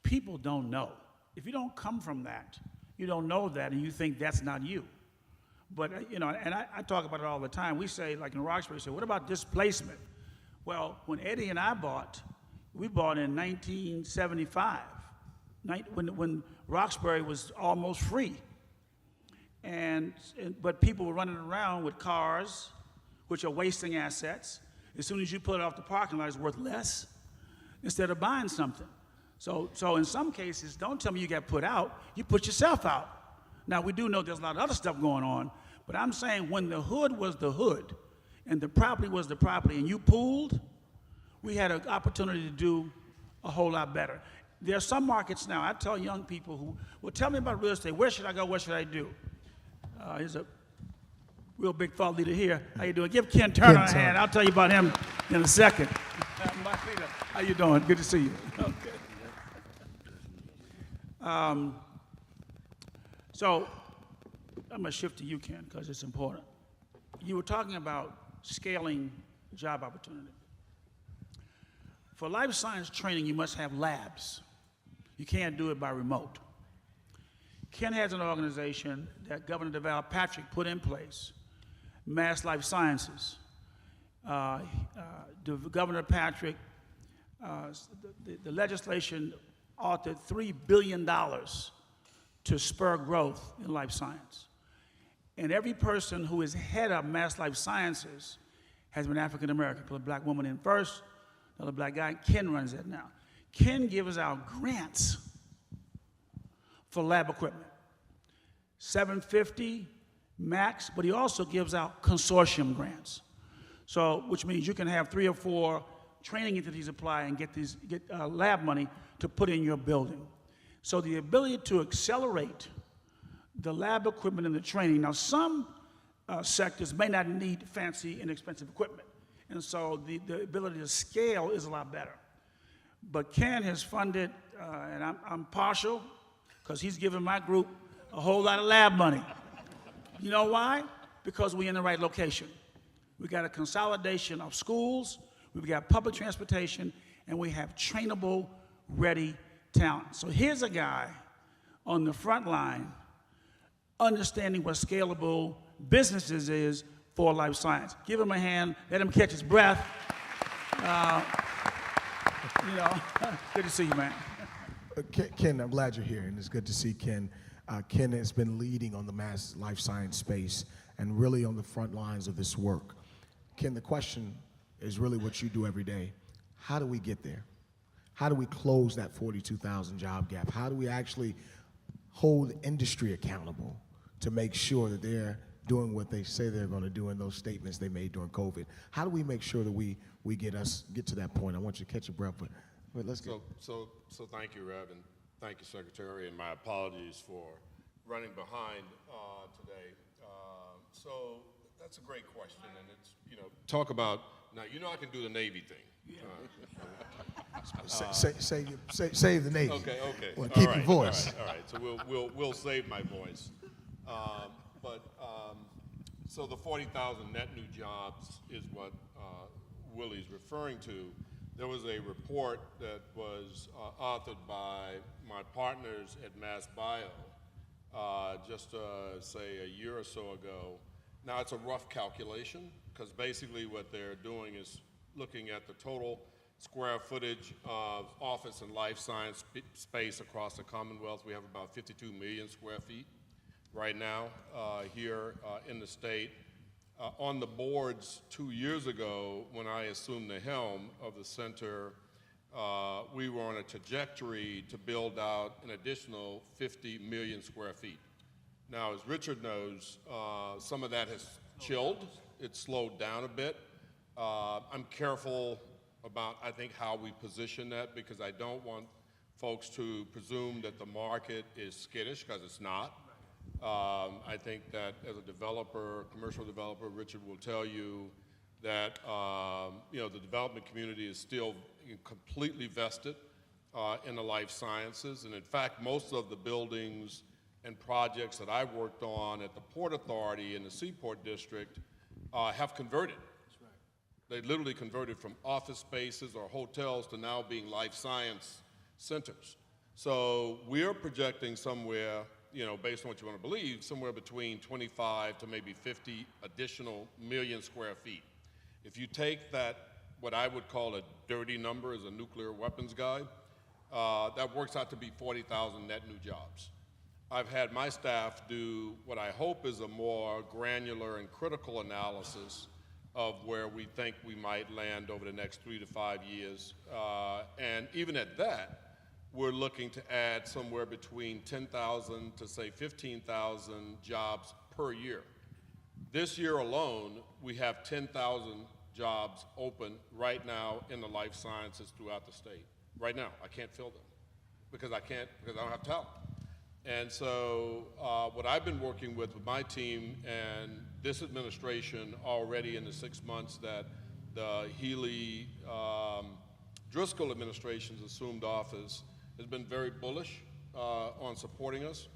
people don't know. If you don't come from that, you don't know that, and you think that's not you. But, you know, and I talk about it all the time. We say, like in Roxbury, we say, what about displacement? Well, when Eddie and I bought, we bought in 1975, when Roxbury was almost free. But people were running around with cars, which are wasting assets. As soon as you put it off the parking lot, it's worth less instead of buying something. So in some cases, don't tell me you got put out, you put yourself out. Now, we do know there's a lot of other stuff going on, but I'm saying when the hood was the hood and the property was the property and you pooled, we had an opportunity to do a whole lot better. There are some markets now, I tell young people who, well, tell me about real estate. Where should I go? What should I do? Here's a real big thought leader here. How you doing? Give Ken Turner a hand. I'll tell you about him in a second. How you doing? Good to see you. Okay. So I'm going to shift to you, Ken, because it's important. You were talking about scaling job opportunity. For life science training, you must have labs. You can't do it by remote. Ken has an organization that Governor DeVal Patrick put in place, Mass Life Sciences. Governor Patrick, the legislation authored $3 billion to spur growth in life science. And every person who is head of Mass Life Sciences has been African American. Put a black woman in first, another black guy. Ken runs that now. Ken gives out grants for lab equipment, $750 max, but he also gives out consortium grants. So, which means you can have 3 or 4 training entities apply and get lab money to put in your building. So the ability to accelerate the lab equipment and the training. Now, some sectors may not need fancy and expensive equipment, and so the ability to scale is a lot better. But Ken has funded, and I'm partial, because he's given my group a whole lot of lab money. You know why? Because we're in the right location. We got a consolidation of schools, we've got public transportation, and we have trainable, ready talent. So here's a guy on the front line understanding what scalable businesses is for life science. Give him a hand, let him catch his breath. Good to see you, man. Ken, I'm glad you're here, and it's good to see Ken. Ken has been leading on the mass life science space and really on the front lines of this work. Ken, the question is really what you do every day. How do we get there? How do we close that 42,000 job gap? How do we actually hold industry accountable to make sure that they're doing what they say they're going to do in those statements they made during COVID? How do we make sure that we get to that point? I want you to catch your breath, but let's get. So thank you, Rev, and thank you, Secretary, and my apologies for running behind today. So that's a great question, and it's, talk about, now, I can do the Navy thing. Save the Navy. Okay. Well, keep your voice. All right. So we'll save my voice. So the 40,000 net new jobs is what Willie's referring to. There was a report that was authored by my partners at MassBio just say a year or so ago. Now it's a rough calculation because basically what they're doing is looking at the total square footage of office and life science space across the Commonwealth. We have about 52 million square feet right now here in the state. On the boards 2 years ago, when I assumed the helm of the center, we were on a trajectory to build out an additional 50 million square feet. Now, as Richard knows, some of that has chilled. It's slowed down a bit. I'm careful about, I think, how we position that because I don't want folks to presume that the market is skittish, because it's not. I think that as a developer, commercial developer, Richard will tell you that the development community is still completely vested in the life sciences. And in fact, most of the buildings and projects that I've worked on at the Port Authority in the Seaport District have converted. That's right. They literally converted from office spaces or hotels to now being life science centers. So we're projecting somewhere, based on what you want to believe, somewhere between 25 to maybe 50 additional million square feet. If you take that, what I would call a dirty number as a nuclear weapons guy, that works out to be 40,000 net new jobs. I've had my staff do what I hope is a more granular and critical analysis of where we think we might land over the next 3 to 5 years. And even at that, we're looking to add somewhere between 10,000 to say 15,000 jobs per year. This year alone, we have 10,000 jobs open right now in the life sciences throughout the state. Right now, I can't fill them because I don't have talent. And so what I've been working with my team and this administration already in the 6 months that the Healy Driscoll administration's assumed office has been very bullish on supporting us.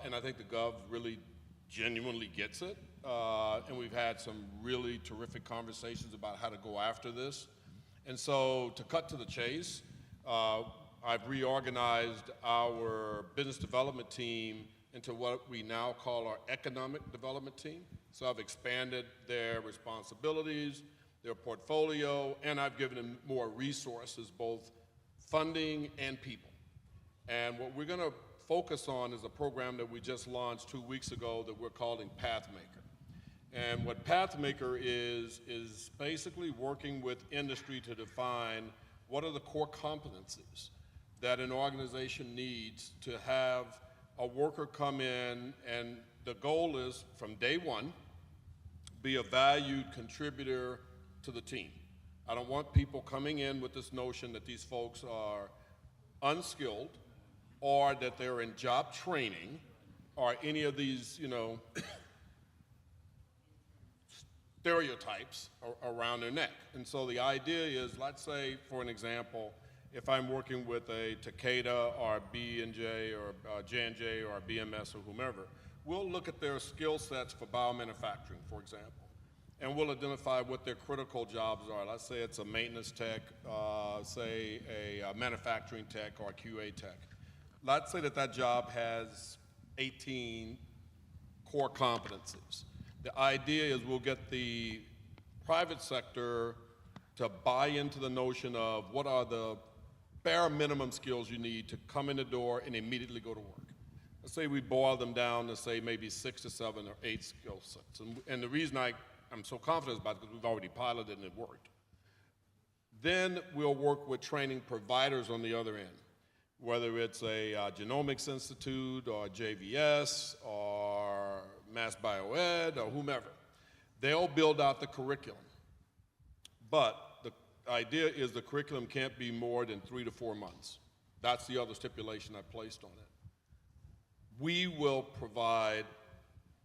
And I think the Gov really genuinely gets it. And we've had some really terrific conversations about how to go after this. And so to cut to the chase, I've reorganized our business development team into what we now call our economic development team. So I've expanded their responsibilities, their portfolio, and I've given them more resources, both funding and people. And what we're going to focus on is a program that we just launched 2 weeks ago that we're calling Pathmaker. And what Pathmaker is basically working with industry to define what are the core competencies that an organization needs to have a worker come in, and the goal is from day one, be a valued contributor to the team. I don't want people coming in with this notion that these folks are unskilled or that they're in job training or any of these, stereotypes around their neck. And so the idea is, let's say, for an example, if I'm working with a Takeda or B&J or J&J or BMS or whomever, we'll look at their skill sets for biomanufacturing, for example, and we'll identify what their critical jobs are. Let's say it's a maintenance tech, say a manufacturing tech or a QA tech. Let's say that job has 18 core competencies. The idea is we'll get the private sector to buy into the notion of what are the bare minimum skills you need to come in the door and immediately go to work. Let's say we boil them down to say maybe 6 to 7 or 8 skill sets. And the reason I'm so confident about it is because we've already piloted and it worked. Then we'll work with training providers on the other end, whether it's a Genomics Institute or JVS or Mass Bioed or whomever. They'll build out the curriculum. But the idea is the curriculum can't be more than 3 to 4 months. That's the other stipulation I placed on it. We will provide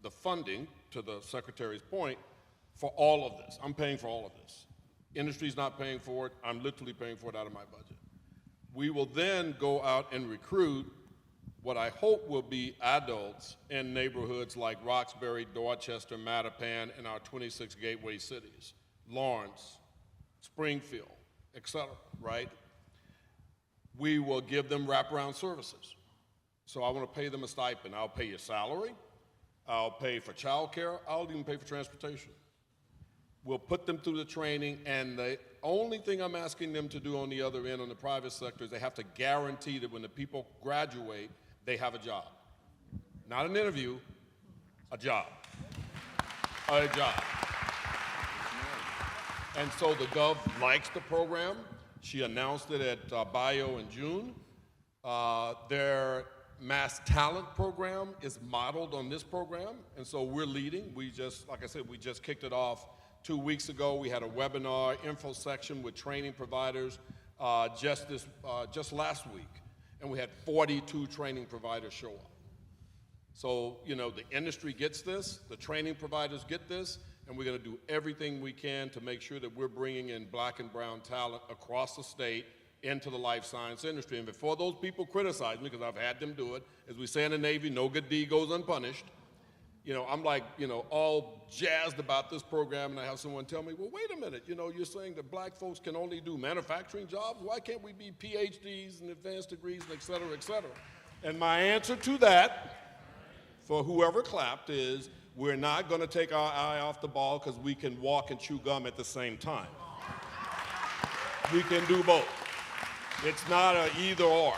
the funding, to the Secretary's point, for all of this. I'm paying for all of this. Industry's not paying for it. I'm literally paying for it out of my budget. We will then go out and recruit what I hope will be adults in neighborhoods like Roxbury, Dorchester, Mattapan, and our 26 gateway cities, Lawrence, Springfield, et cetera, right? We will give them wraparound services. So I want to pay them a stipend. I'll pay your salary, I'll pay for childcare, I'll even pay for transportation. We'll put them through the training, and the only thing I'm asking them to do on the other end, on the private sector, is they have to guarantee that when the people graduate, they have a job. Not an interview, a job. A job. And so the Gov likes the program. She announced it at Bio in June. Their Mass Talent program is modeled on this program, and so we're leading. We just, like I said, we just kicked it off 2 weeks ago. We had a webinar info section with training providers just last week, and we had 42 training providers show up. So, the industry gets this, the training providers get this, and we're going to do everything we can to make sure that we're bringing in black and brown talent across the state into the life science industry. And before those people criticize me, because I've had them do it, as we say in the Navy, no good deed goes unpunished. I'm like, all jazzed about this program, and I have someone tell me, well, wait a minute, you're saying that black folks can only do manufacturing jobs? Why can't we be PhDs and advanced degrees and et cetera, et cetera? And my answer to that, for whoever clapped, is we're not going to take our eye off the ball because we can walk and chew gum at the same time. We can do both. It's not an either or.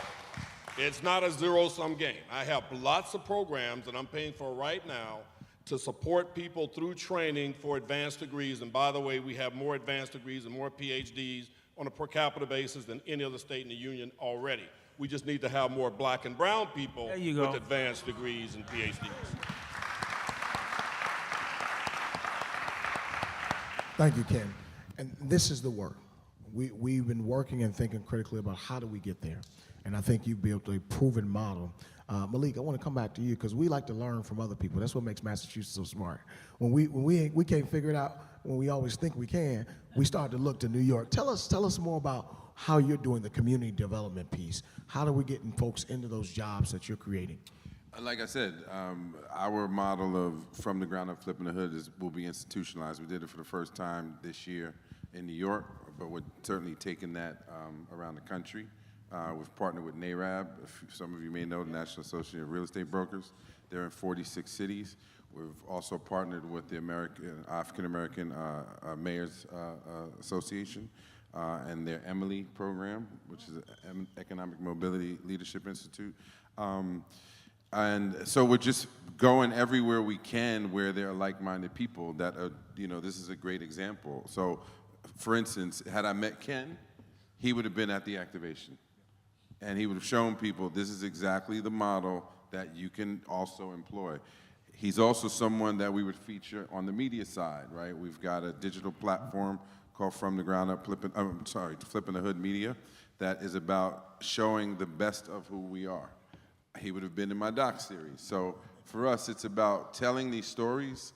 It's not a zero-sum game. I have lots of programs that I'm paying for right now to support people through training for advanced degrees. And by the way, we have more advanced degrees and more PhDs on a per capita basis than any other state in the union already. We just need to have more black and brown people with advanced degrees and PhDs. Thank you, Ken. And this is the work. We've been working and thinking critically about how do we get there. And I think you've built a proven model. Malik, I want to come back to you because we like to learn from other people. That's what makes Massachusetts so smart. When we can't figure it out, when we always think we can, we start to look to New York. Tell us more about how you're doing the community development piece. How are we getting folks into those jobs that you're creating? Like I said, our model of from the ground up flipping the hood will be institutionalized. We did it for the first time this year in New York, but we're certainly taking that around the country. We've partnered with NARAB. Some of you may know the National Association of Real Estate Brokers. They're in 46 cities. We've also partnered with the African American Mayors Association and their Emily program, which is an Economic Mobility Leadership Institute. And so we're just going everywhere we can where there are like-minded people that are, this is a great example. So, for instance, had I met Ken, he would have been at the activation. And he would have shown people this is exactly the model that you can also employ. He's also someone that we would feature on the media side, right? We've got a digital platform called From the Ground Up, Flipping the Hood Media, that is about showing the best of who we are. He would have been in my doc series. So for us, it's about telling these stories,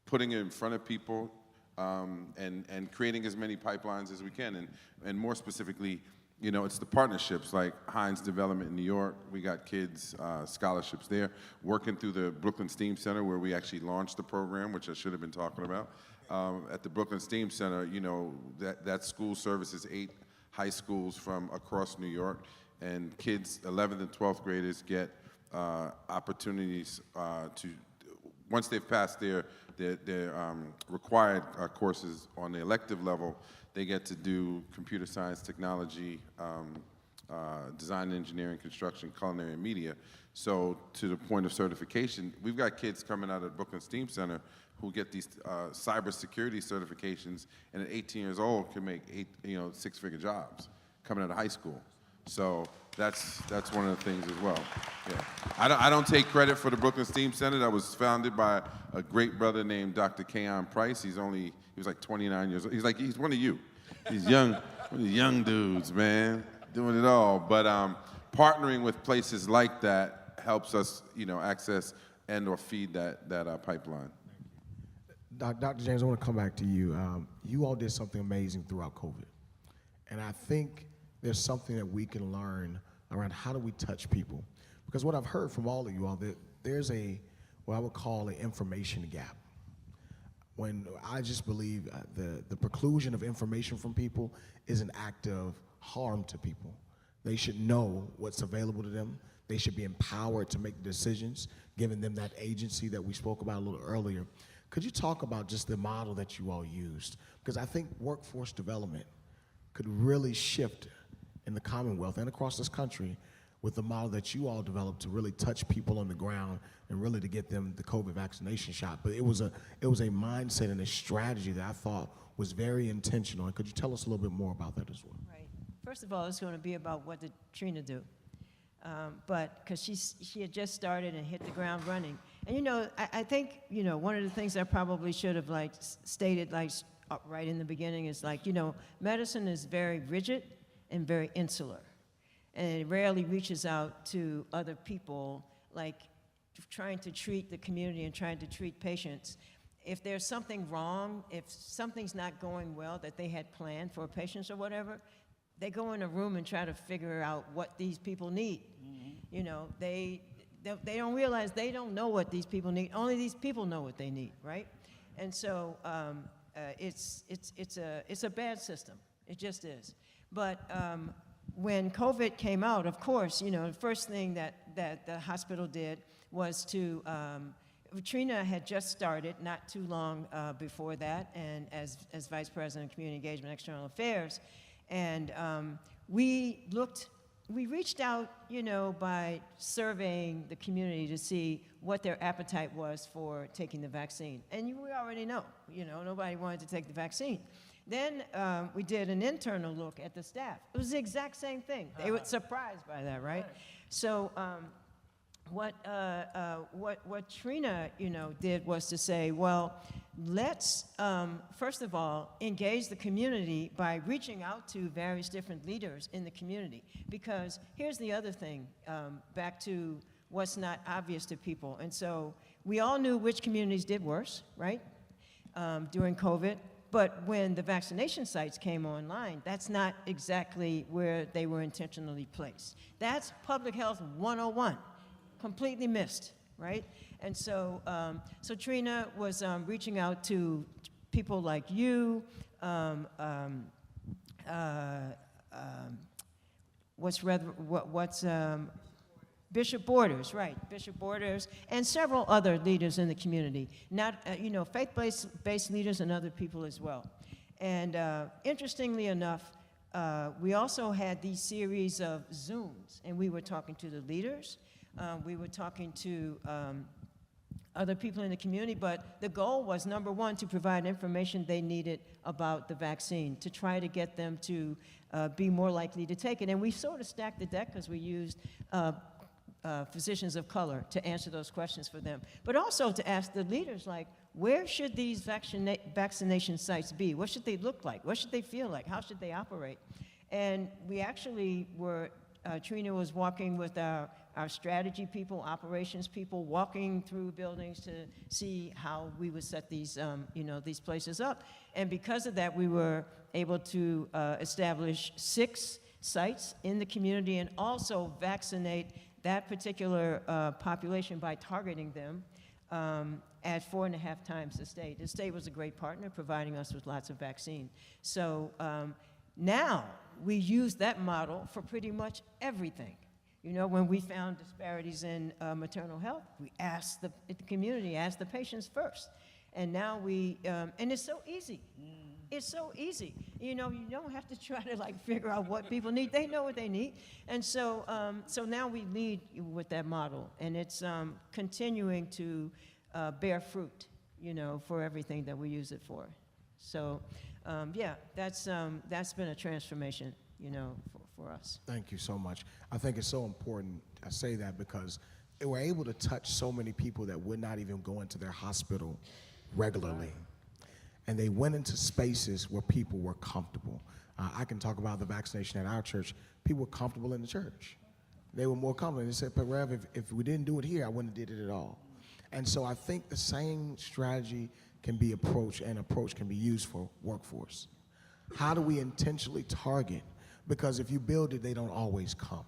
putting it in front of people, and creating as many pipelines as we can. And more specifically, it's the partnerships like Heinz Development in New York. We got kids, scholarships there, working through the Brooklyn STEAM Center where we actually launched the program, which I should have been talking about. At the Brooklyn STEAM Center, that school services 8 high schools from across New York, and kids, 11th and 12th graders, get opportunities to, once they've passed their required courses on the elective level, they get to do computer science, technology, design, engineering, construction, culinary, and media. So to the point of certification, we've got kids coming out of the Brooklyn STEAM Center who get these cybersecurity certifications, and at 18 years old can make 6-figure jobs coming out of high school. So that's one of the things as well. Yeah, I don't take credit for the Brooklyn STEAM Center. That was founded by a great brother named Dr. Keon Price. He was like 29 years old. He's one of you. He's young, one of the young dudes, man, doing it all. But partnering with places like that helps us, access and/or feed that pipeline. Dr. James, I want to come back to you. You all did something amazing throughout COVID. And I think there's something that we can learn around how do we touch people. Because what I've heard from all of you all, that there's what I would call an information gap. When I just believe the preclusion of information from people is an act of harm to people. They should know what's available to them. They should be empowered to make decisions, giving them that agency that we spoke about a little earlier. Could you talk about just the model that you all used? Because I think workforce development could really shift in the Commonwealth and across this country with the model that you all developed to really touch people on the ground and really to get them the COVID vaccination shot. But it was a mindset and a strategy that I thought was very intentional. And could you tell us a little bit more about that as well? Right. First of all, it's going to be about what did Trina do. But because she had just started and hit the ground running. And I think, one of the things I probably should have stated right in the beginning is medicine is very rigid and very insular. And it rarely reaches out to other people, trying to treat the community and trying to treat patients. If there's something wrong, if something's not going well that they had planned for patients or whatever, they go in a room and try to figure out what these people need. Mm-hmm. They don't realize they don't know what these people need. Only these people know what they need, right? And so it's a bad system. It just is. But when COVID came out, of course, the first thing that the hospital did was to, Trina had just started not too long before that, and as Vice President of Community Engagement and External Affairs, and we reached out, by surveying the community to see what their appetite was for taking the vaccine. And we already know, nobody wanted to take the vaccine. Then we did an internal look at the staff. It was the exact same thing. They were surprised by that, right? So what Trina, did was to say, well, let's first of all engage the community by reaching out to various different leaders in the community. Because here's the other thing, back to what's not obvious to people. And so we all knew which communities did worse, right, during COVID. But when the vaccination sites came online, that's not exactly where they were intentionally placed. That's public health 101, completely missed, right? And so, so Trina was reaching out to people like you, Bishop Borders, right, Bishop Borders, and several other leaders in the community, not, faith-based leaders and other people as well. And interestingly enough, we also had these series of Zooms, and we were talking to the leaders. We were talking to other people in the community, but the goal was, number one, to provide information they needed about the vaccine, to try to get them to be more likely to take it. And we sort of stacked the deck because we used physicians of color to answer those questions for them, but also to ask the leaders, like, where should these vaccination sites be? What should they look like? What should they feel like? How should they operate? And we actually were, Trina was walking with our strategy people, operations people, walking through buildings to see how we would set these, these places up. And because of that, we were able to establish 6 sites in the community and also vaccinate that particular population by targeting them at 4.5 times the state. The state was a great partner, providing us with lots of vaccine. So now we use that model for pretty much everything. You know, when we found disparities in maternal health, we asked the community, asked the patients first. And now we, and it's so easy. It's so easy. You know, you don't have to try to like figure out what people need. They know what they need. And so, so now we lead with that model, and it's continuing to bear fruit, you know, for everything that we use it for. So, yeah, that's been a transformation, you know, for us. Thank you so much. I think it's so important. I say that because we're able to touch so many people that would not even go into their hospital regularly. And they went into spaces where people were comfortable. I can talk about the vaccination at our church. People were comfortable in the church. They were more comfortable. They said, but Rev, if we didn't do it here, I wouldn't have did it at all. And so I think the same strategy can be approached, and approach can be used for workforce. How do we intentionally target? Because if you build it, they don't always come.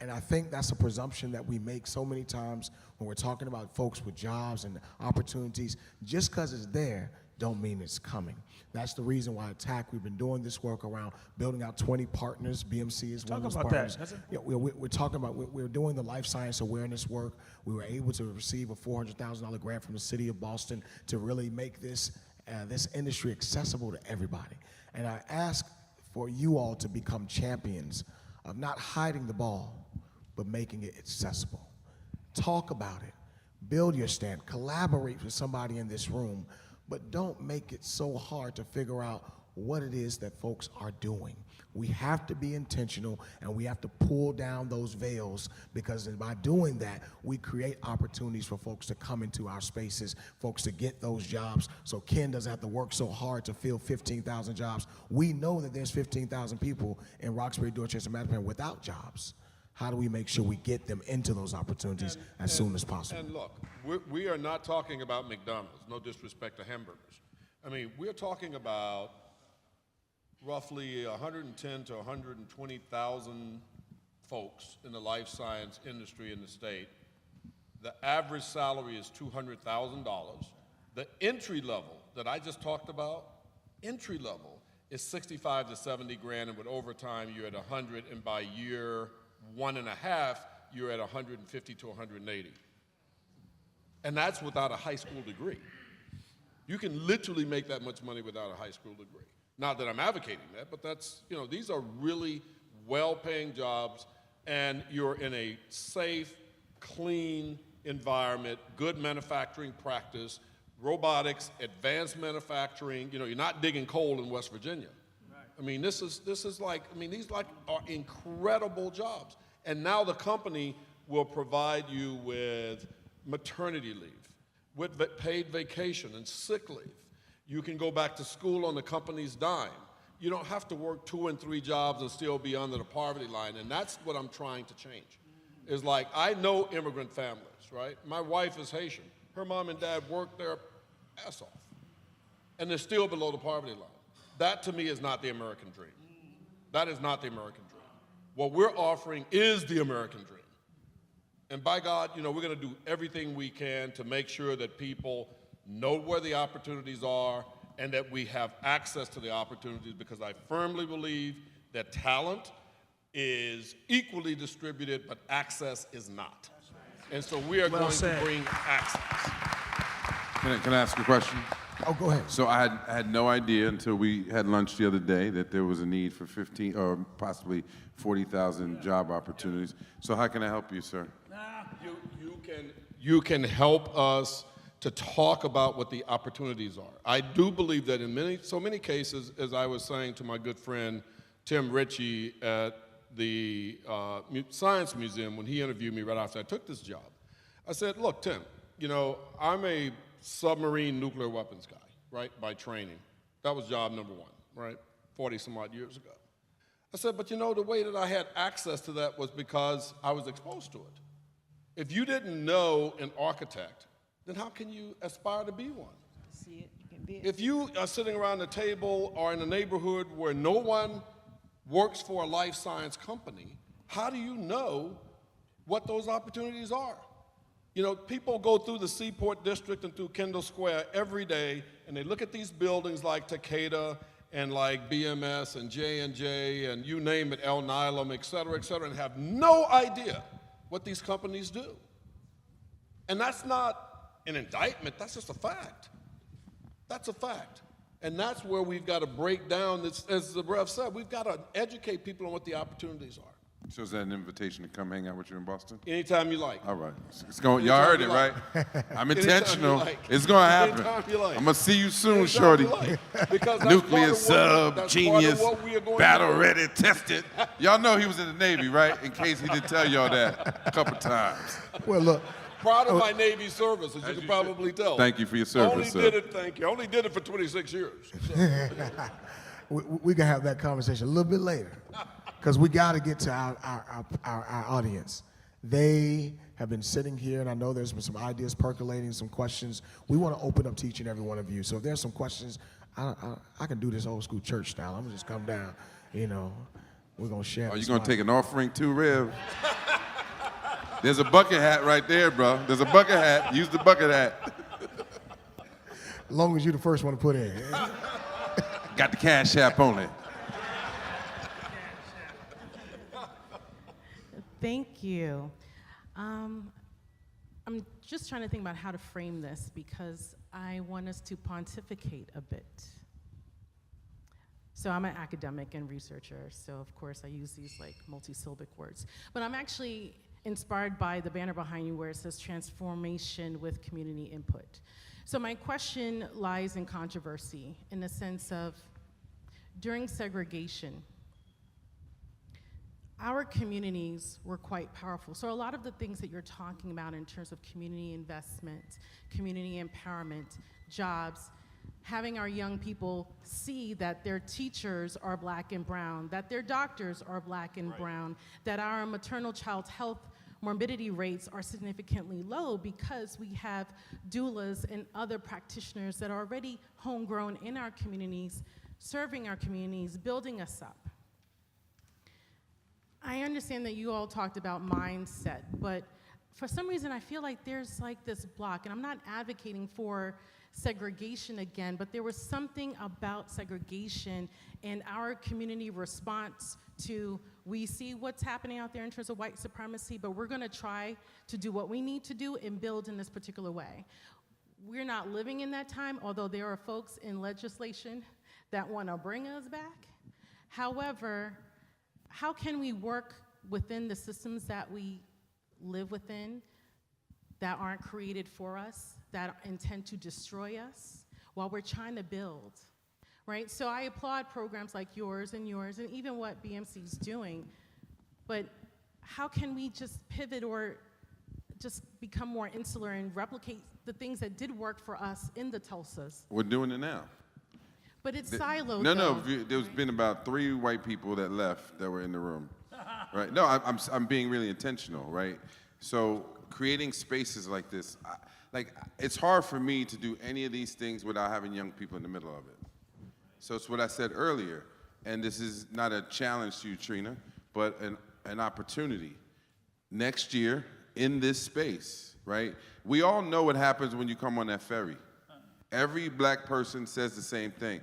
And I think that's a presumption that we make so many times when we're talking about folks with jobs and opportunities. Just because it's there don't mean it's coming. That's the reason why at TAC we've been doing this work around building out 20 partners. BMC is one of those partners. Yeah, we're talking about, we're doing the life science awareness work. We were able to receive a $400,000 grant from the city of Boston to really make this industry accessible to everybody. And I ask for you all to become champions of not hiding the ball, but making it accessible. Talk about it, build your stand, collaborate with somebody in this room, but don't make it so hard to figure out what it is that folks are doing. We have to be intentional, and we have to pull down those veils, because by doing that, we create opportunities for folks to come into our spaces, folks to get those jobs, so Ken doesn't have to work so hard to fill 15,000 jobs. We know that there's 15,000 people in Roxbury, Dorchester, Mattapan without jobs. How do we make sure we get them into those opportunities as soon as possible? And look, we are not talking about McDonald's, no disrespect to hamburgers. I mean, we're talking about roughly 110 to 120,000 folks in the life science industry in the state. The average salary is $200,000. The entry level that I just talked about, entry level is 65 to 70 grand, and with overtime you're at 100, and by year 1.5, you're at 150 to 180. And that's without a high school degree. You can literally make that much money without a high school degree. Not that I'm advocating that, but that's, you know, these are really well-paying jobs, and you're in a safe, clean environment, good manufacturing practice, robotics, advanced manufacturing. You know, you're not digging coal in West Virginia. I mean, this is like, I mean, these like are incredible jobs. And now the company will provide you with maternity leave, with paid vacation and sick leave. You can go back to school on the company's dime. You don't have to work 2 and 3 jobs and still be under the poverty line. And that's what I'm trying to change. Is like, I know immigrant families, right? My wife is Haitian. Her mom and dad worked their ass off. And they're still below the poverty line. That, to me, is not the American dream. That is not the American dream. What we're offering is the American dream. And by God, you know, we're going to do everything we can to make sure that people know where the opportunities are and that we have access to the opportunities, because I firmly believe that talent is equally distributed, but access is not. And so we are going to bring access. Can I ask a question? Oh, go ahead. So I had no idea until we had lunch the other day that there was a need for 15 or possibly 40,000 job opportunities. So how can I help you, sir? You can help us to talk about what the opportunities are. I do believe that in so many cases, as I was saying to my good friend Tim Ritchie at the Science Museum when he interviewed me right after I took this job, I said, look, Tim, you know, I'm a submarine nuclear weapons guy, right, by training. That was job number one, right, 40 some odd years ago. I said, but you know, the way that I had access to that was because I was exposed to it. If you didn't know an architect, then how can you aspire to be one? See it, you can be it. If you are sitting around the table or in a neighborhood where no one works for a life science company, how do you know what those opportunities are? You know, people go through the Seaport District and through Kendall Square every day, and they look at these buildings like Takeda and like BMS and J&J and you name it, El Nylum, et cetera, and have no idea what these companies do. And that's not an indictment, that's just a fact. That's a fact. And that's where we've got to break down this, as the Rev said, we've got to educate people on what the opportunities are. So is that an invitation to come hang out with you in Boston? Anytime you like. All right. It's going. Y'all heard it, right? I'm intentional. It's going to happen. Anytime you like. I'm going to see you soon, Anytime shorty. you like. Because that's Nuclear part of sub, that's genius, part of what we are going battle to do. ready, tested. Y'all know he was in the Navy, right? In case he didn't tell y'all that a couple times. Well, look, Proud of my Navy service, as you can probably tell. Thank you for your service, sir. Thank you. I only did it for 26 years. we can have that conversation a little bit later, because we got to get to our audience. They have been sitting here, and I know there's been some ideas percolating, some questions. We want to open up to each and every one of you. So if there's some questions, I can do this old school church style. I'm gonna just come down, you know. We're gonna share. Are you going to take an offering too, Rev? There's a bucket hat right there, bro. There's a bucket hat. Use the bucket hat. As long as you're the first one to put in. Got the cash app on it. Thank you. I'm just trying to think about how to frame this because I want us to pontificate a bit. So I'm an academic and researcher, so of course I use these like multi-syllabic words. But I'm actually inspired by the banner behind you where it says transformation with community input. So my question lies in controversy in the sense of during segregation, our communities were quite powerful. So a lot of the things that you're talking about in terms of community investment, community empowerment, jobs, having our young people see that their teachers are black and brown, that their doctors are black and brown, that our maternal child health morbidity rates are significantly low because we have doulas and other practitioners that are already homegrown in our communities, serving our communities, building us up. I understand that you all talked about mindset, but for some reason I feel like there's like this block, and I'm not advocating for segregation again, but there was something about segregation and our community response to, we see what's happening out there in terms of white supremacy, but we're gonna try to do what we need to do and build in this particular way. We're not living in that time, although there are folks in legislation that wanna bring us back. However, how can we work within the systems that we live within that aren't created for us, that intend to destroy us while we're trying to build, right? So I applaud programs like yours and even what BMC is doing, but how can we just pivot or just become more insular and replicate the things that did work for us in the Tulsas? We're doing it now. But it's siloed, No, though. there's been about 3 white people that left that were in the room, right? No, I'm being really intentional, right? So creating spaces like this, it's hard for me to do any of these things without having young people in the middle of it. So it's what I said earlier, and this is not a challenge to you, Trina, but an opportunity. Next year, in this space, right? We all know what happens when you come on that ferry. Every black person says the same thing.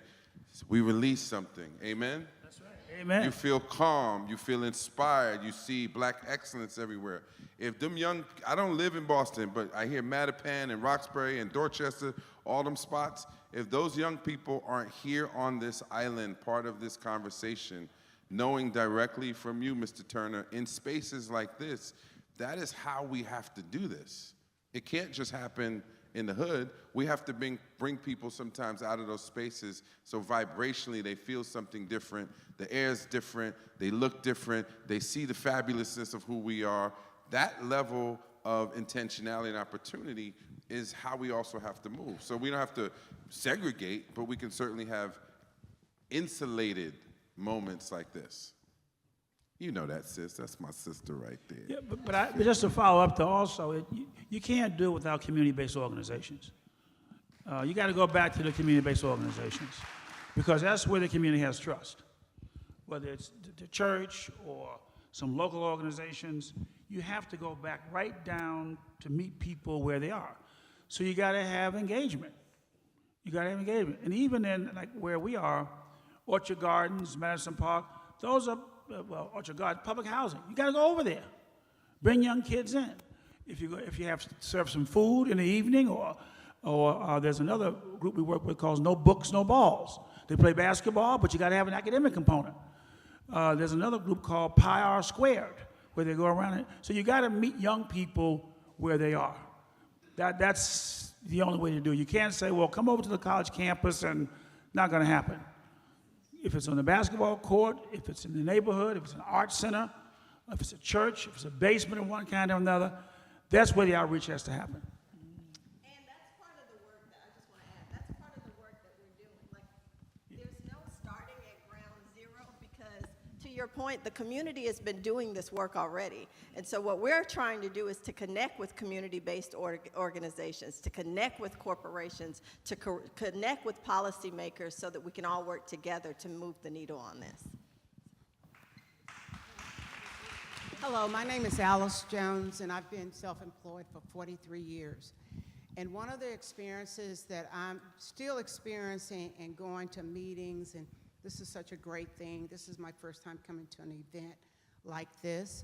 We release something, amen? That's right. Amen. You feel calm, you feel inspired, you see black excellence everywhere. If them young, I don't live in Boston, but I hear Mattapan and Roxbury and Dorchester, all them spots. If those young people aren't here on this island, part of this conversation, knowing directly from you, Mr. Turner, in spaces like this, that is how we have to do this. It can't just happen in the hood. We have to bring people sometimes out of those spaces so vibrationally they feel something different. The air's different. They look different. They see the fabulousness of who we are. That level of intentionality and opportunity is how we also have to move. So we don't have to segregate, but we can certainly have insulated moments like this. You know that, sis. That's my sister right there. Yeah, but just to follow up, though, also, you can't do it without community-based organizations. You got to go back to the community-based organizations because that's where the community has trust. Whether it's the church or some local organizations, you have to go back right down to meet people where they are. So you got to have engagement. You got to have engagement. And even in, like, where we are, Orchard Gardens, Madison Park, those are, Orchard Gardens, public housing. You got to go over there. Bring young kids in. If you have to serve some food in the evening, or there's another group we work with called No Books, No Balls. They play basketball, but you got to have an academic component. There's another group called Pi R Squared, where they go around it. So you got to meet young people where they are. That's the only way to do it. You can't say, well, come over to the college campus, and not going to happen. If it's on the basketball court, if it's in the neighborhood, if it's an art center, if it's a church, if it's a basement of one kind or another, that's where the outreach has to happen. And that's part of the work that I just want to add. That's part of the work that we're doing. Like, there's no starting at ground zero because, to your point, the community has been doing this work already. And so what we're trying to do is to connect with community-based organizations, to connect with corporations, to connect with policymakers so that we can all work together to move the needle on this. Hello, my name is Alice Jones, and I've been self-employed for 43 years. And one of the experiences that I'm still experiencing and going to meetings, and this is such a great thing. This is my first time coming to an event like this.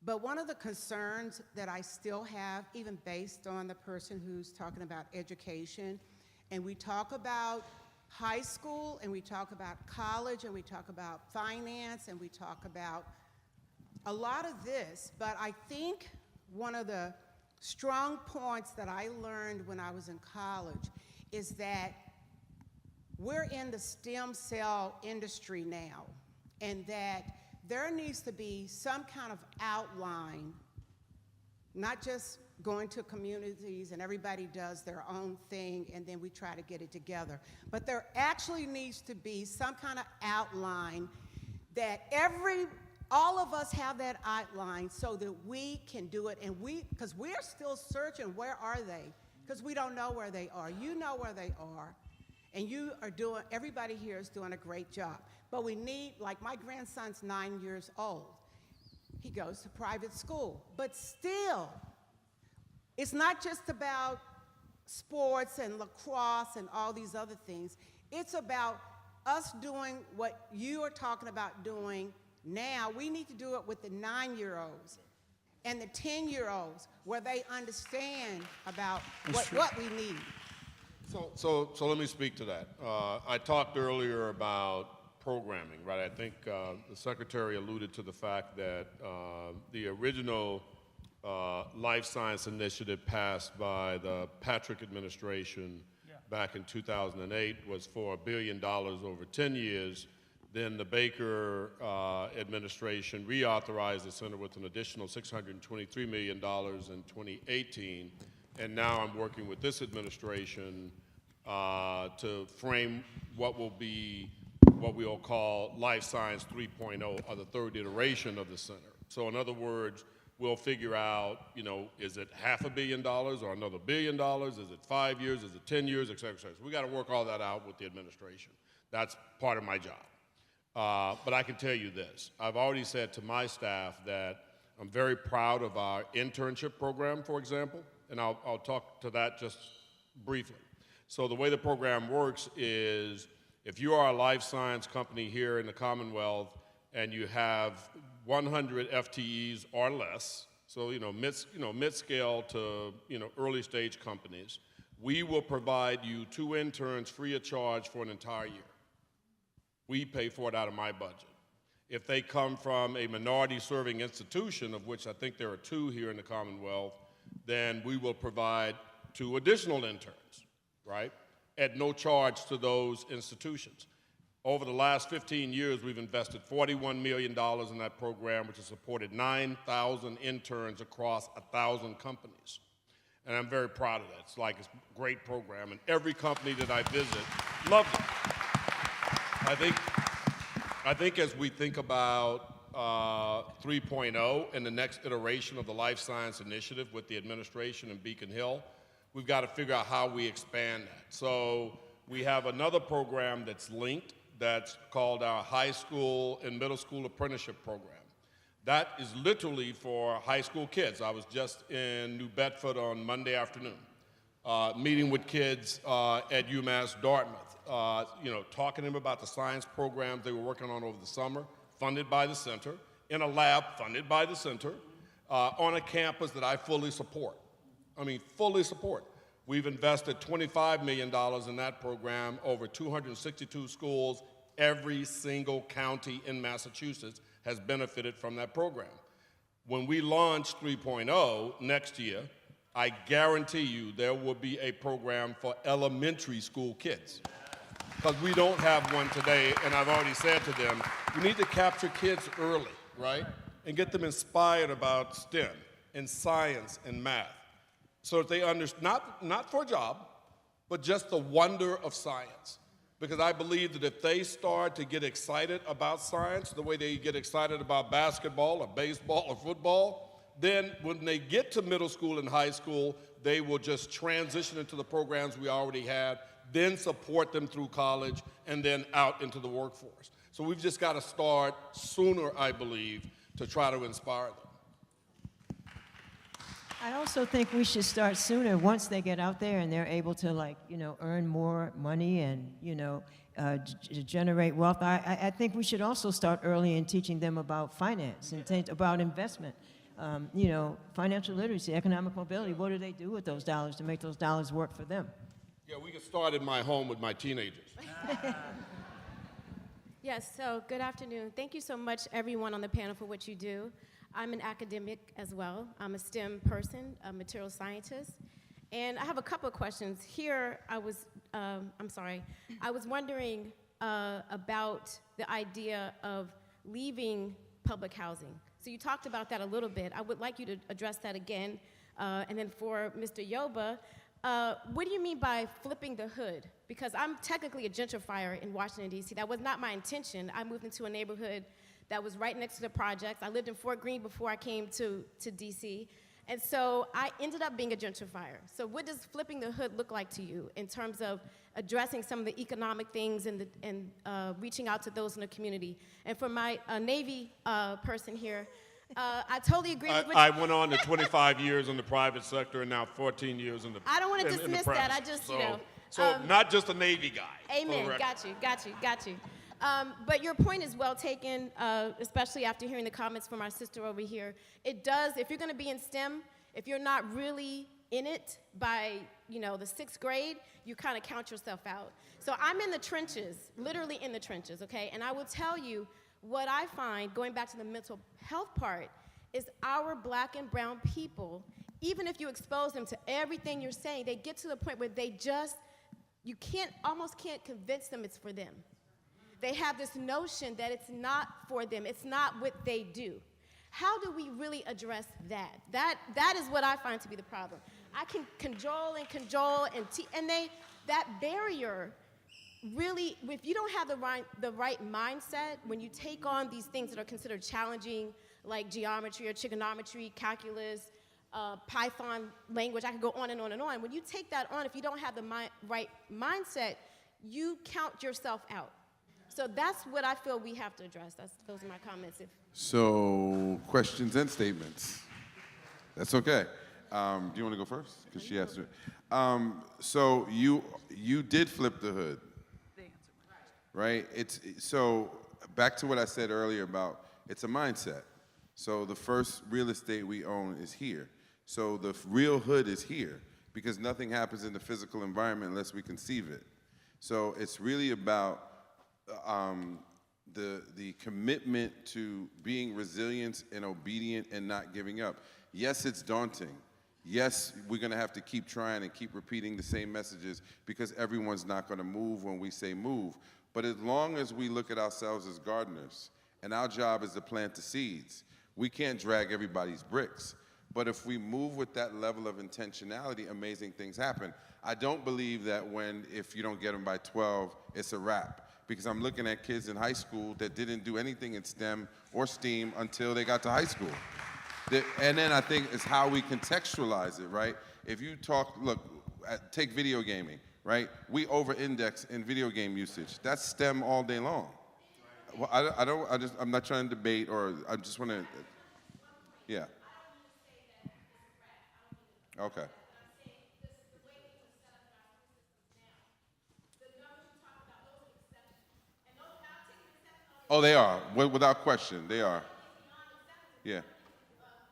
But one of the concerns that I still have, even based on the person who's talking about education, and we talk about high school, and we talk about college, and we talk about finance, and we talk about a lot of this, but I think one of the strong points that I learned when I was in college is that we're in the stem cell industry now, and that there needs to be some kind of outline, not just going to communities and everybody does their own thing and then we try to get it together, but there actually needs to be some kind of outline that all of us have that outline so that we can do it, and because we're still searching, where are they? Because we don't know where they are. You know where they are, and everybody here is doing a great job. But we need, like my grandson's 9 years old. He goes to private school, but still, it's not just about sports and lacrosse and all these other things. It's about us doing what you are talking about doing now. We need to do it with the 9-year-olds and the 10-year-olds where they understand about what we need. So let me speak to that. I talked earlier about programming, right? I think the Secretary alluded to the fact that the original Life Science Initiative passed by the Patrick administration back in 2008 was for $1 billion over 10 years. Then the Baker administration reauthorized the center with an additional $623 million in 2018. And now I'm working with this administration to frame what will be what we'll call Life Science 3.0, or the third iteration of the center. So in other words, we'll figure out, is it $500 million or another $1 billion? Is it 5 years? Is it 10 years, et cetera, et cetera. So we got to work all that out with the administration. That's part of my job. But I can tell you this. I've already said to my staff that I'm very proud of our internship program, for example, and I'll talk to that just briefly. So the way the program works is if you are a life science company here in the Commonwealth and you have 100 FTEs or less, so mid-scale to early stage companies, we will provide you 2 interns free of charge for an entire year. We pay for it out of my budget. If they come from a minority-serving institution, of which I think there are 2 here in the Commonwealth, then we will provide 2 additional interns, right, at no charge to those institutions. Over the last 15 years, we've invested $41 million in that program, which has supported 9,000 interns across 1,000 companies. And I'm very proud of that. It's a great program, and every company that I visit loved it. I think as we think about 3.0 and the next iteration of the Life Science Initiative with the administration in Beacon Hill, we've got to figure out how we expand that. So we have another program that's linked that's called our high school and middle school apprenticeship program. That is literally for high school kids. I was just in New Bedford on Monday afternoon, meeting with kids at UMass Dartmouth, talking to them about the science programs they were working on over the summer, funded by the center, in a lab funded by the center, on a campus that I fully support. I mean, fully support. We've invested $25 million in that program, over 262 schools. Every single county in Massachusetts has benefited from that program. When we launch 3.0 next year, I guarantee you there will be a program for elementary school kids. Because we don't have one today, and I've already said to them, we need to capture kids early, right? And get them inspired about STEM and science and math, so that they understand, not for a job, but just the wonder of science. Because I believe that if they start to get excited about science the way they get excited about basketball or baseball or football, then when they get to middle school and high school, they will just transition into the programs we already had, then support them through college, and then out into the workforce. So we've just got to start sooner, I believe, to try to inspire them. I also think we should start sooner once they get out there and they're able to, earn more money and, generate wealth. I think we should also start early in teaching them about finance and about investment. Financial literacy, economic mobility. What do they do with those dollars to make those dollars work for them? Yeah, we can start in my home with my teenagers. Yes, so good afternoon. Thank you so much, everyone on the panel, for what you do. I'm an academic as well. I'm a STEM person, a material scientist. And I have a couple of questions. Here, I was wondering about the idea of leaving public housing. So you talked about that a little bit. I would like you to address that again. And then for Mr. Yoba, what do you mean by flipping the hood? Because I'm technically a gentrifier in Washington, D.C. That was not my intention. I moved into a neighborhood that was right next to the projects. I lived in Fort Greene before I came to D.C. And so I ended up being a gentrifier. So what does flipping the hood look like to you in terms of addressing some of the economic things and reaching out to those in the community? And for my Navy person here, I totally agree with what I went on to 25 years in the private sector and now 14 years in the I don't want to in the dismiss press. that. I just, So not just a Navy guy. Amen. Got you. But your point is well taken, especially after hearing the comments from our sister over here. It does, if you're going to be in STEM, if you're not really in it by, the 6th grade, you kind of count yourself out. So I'm in the trenches, literally in the trenches, okay? And I will tell you what I find, going back to the mental health part, is our black and brown people, even if you expose them to everything you're saying, they get to the point where they just, almost can't convince them it's for them. They have this notion that it's not for them. It's not what they do. How do we really address that? That is what I find to be the problem. I can cajole and that barrier really, if you don't have the right mindset, when you take on these things that are considered challenging, like geometry or trigonometry, calculus, Python language, I could go on and on and on. When you take that on, if you don't have the right mindset, you count yourself out. So that's what I feel we have to address. Those are my comments. So, questions and statements. That's okay. Do you want to go first? Because she asked her. So you did flip the hood, right? So back to what I said earlier about it's a mindset. So the first real estate we own is here. So the real hood is here because nothing happens in the physical environment unless we conceive it. So it's really about the commitment to being resilient and obedient and not giving up. Yes, it's daunting. Yes, we're going to have to keep trying and keep repeating the same messages because everyone's not going to move when we say move. But as long as we look at ourselves as gardeners, and our job is to plant the seeds, we can't drag everybody's bricks. But if we move with that level of intentionality, amazing things happen. I don't believe that if you don't get them by 12, it's a wrap. Because I'm looking at kids in high school that didn't do anything in STEM or STEAM until they got to high school. And then I think it's how we contextualize it, right? If you take video gaming, right? We over-index in video game usage. That's STEM all day long. Well, I'm not trying to debate, or I just want to, yeah. Okay. Oh, they are, without question, they are. Yeah,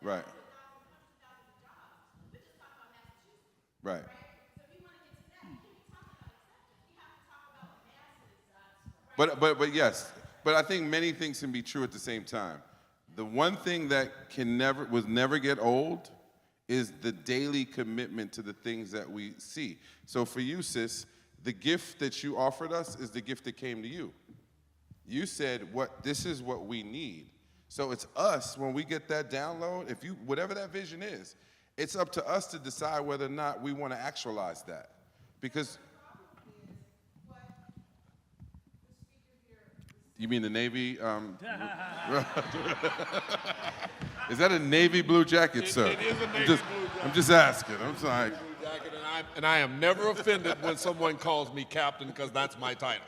right. Right. But yes, but I think many things can be true at the same time. The one thing that will never get old is the daily commitment to the things that we see. So for you, sis, the gift that you offered us is the gift that came to you. You said, this is what we need. So it's us, when we get that download, whatever that vision is, it's up to us to decide whether or not we want to actualize that. Because, you mean the Navy? Is that a Navy blue jacket, sir? It is a Navy blue jacket. I'm just asking. I'm sorry. And I am never offended when someone calls me captain, because that's my title.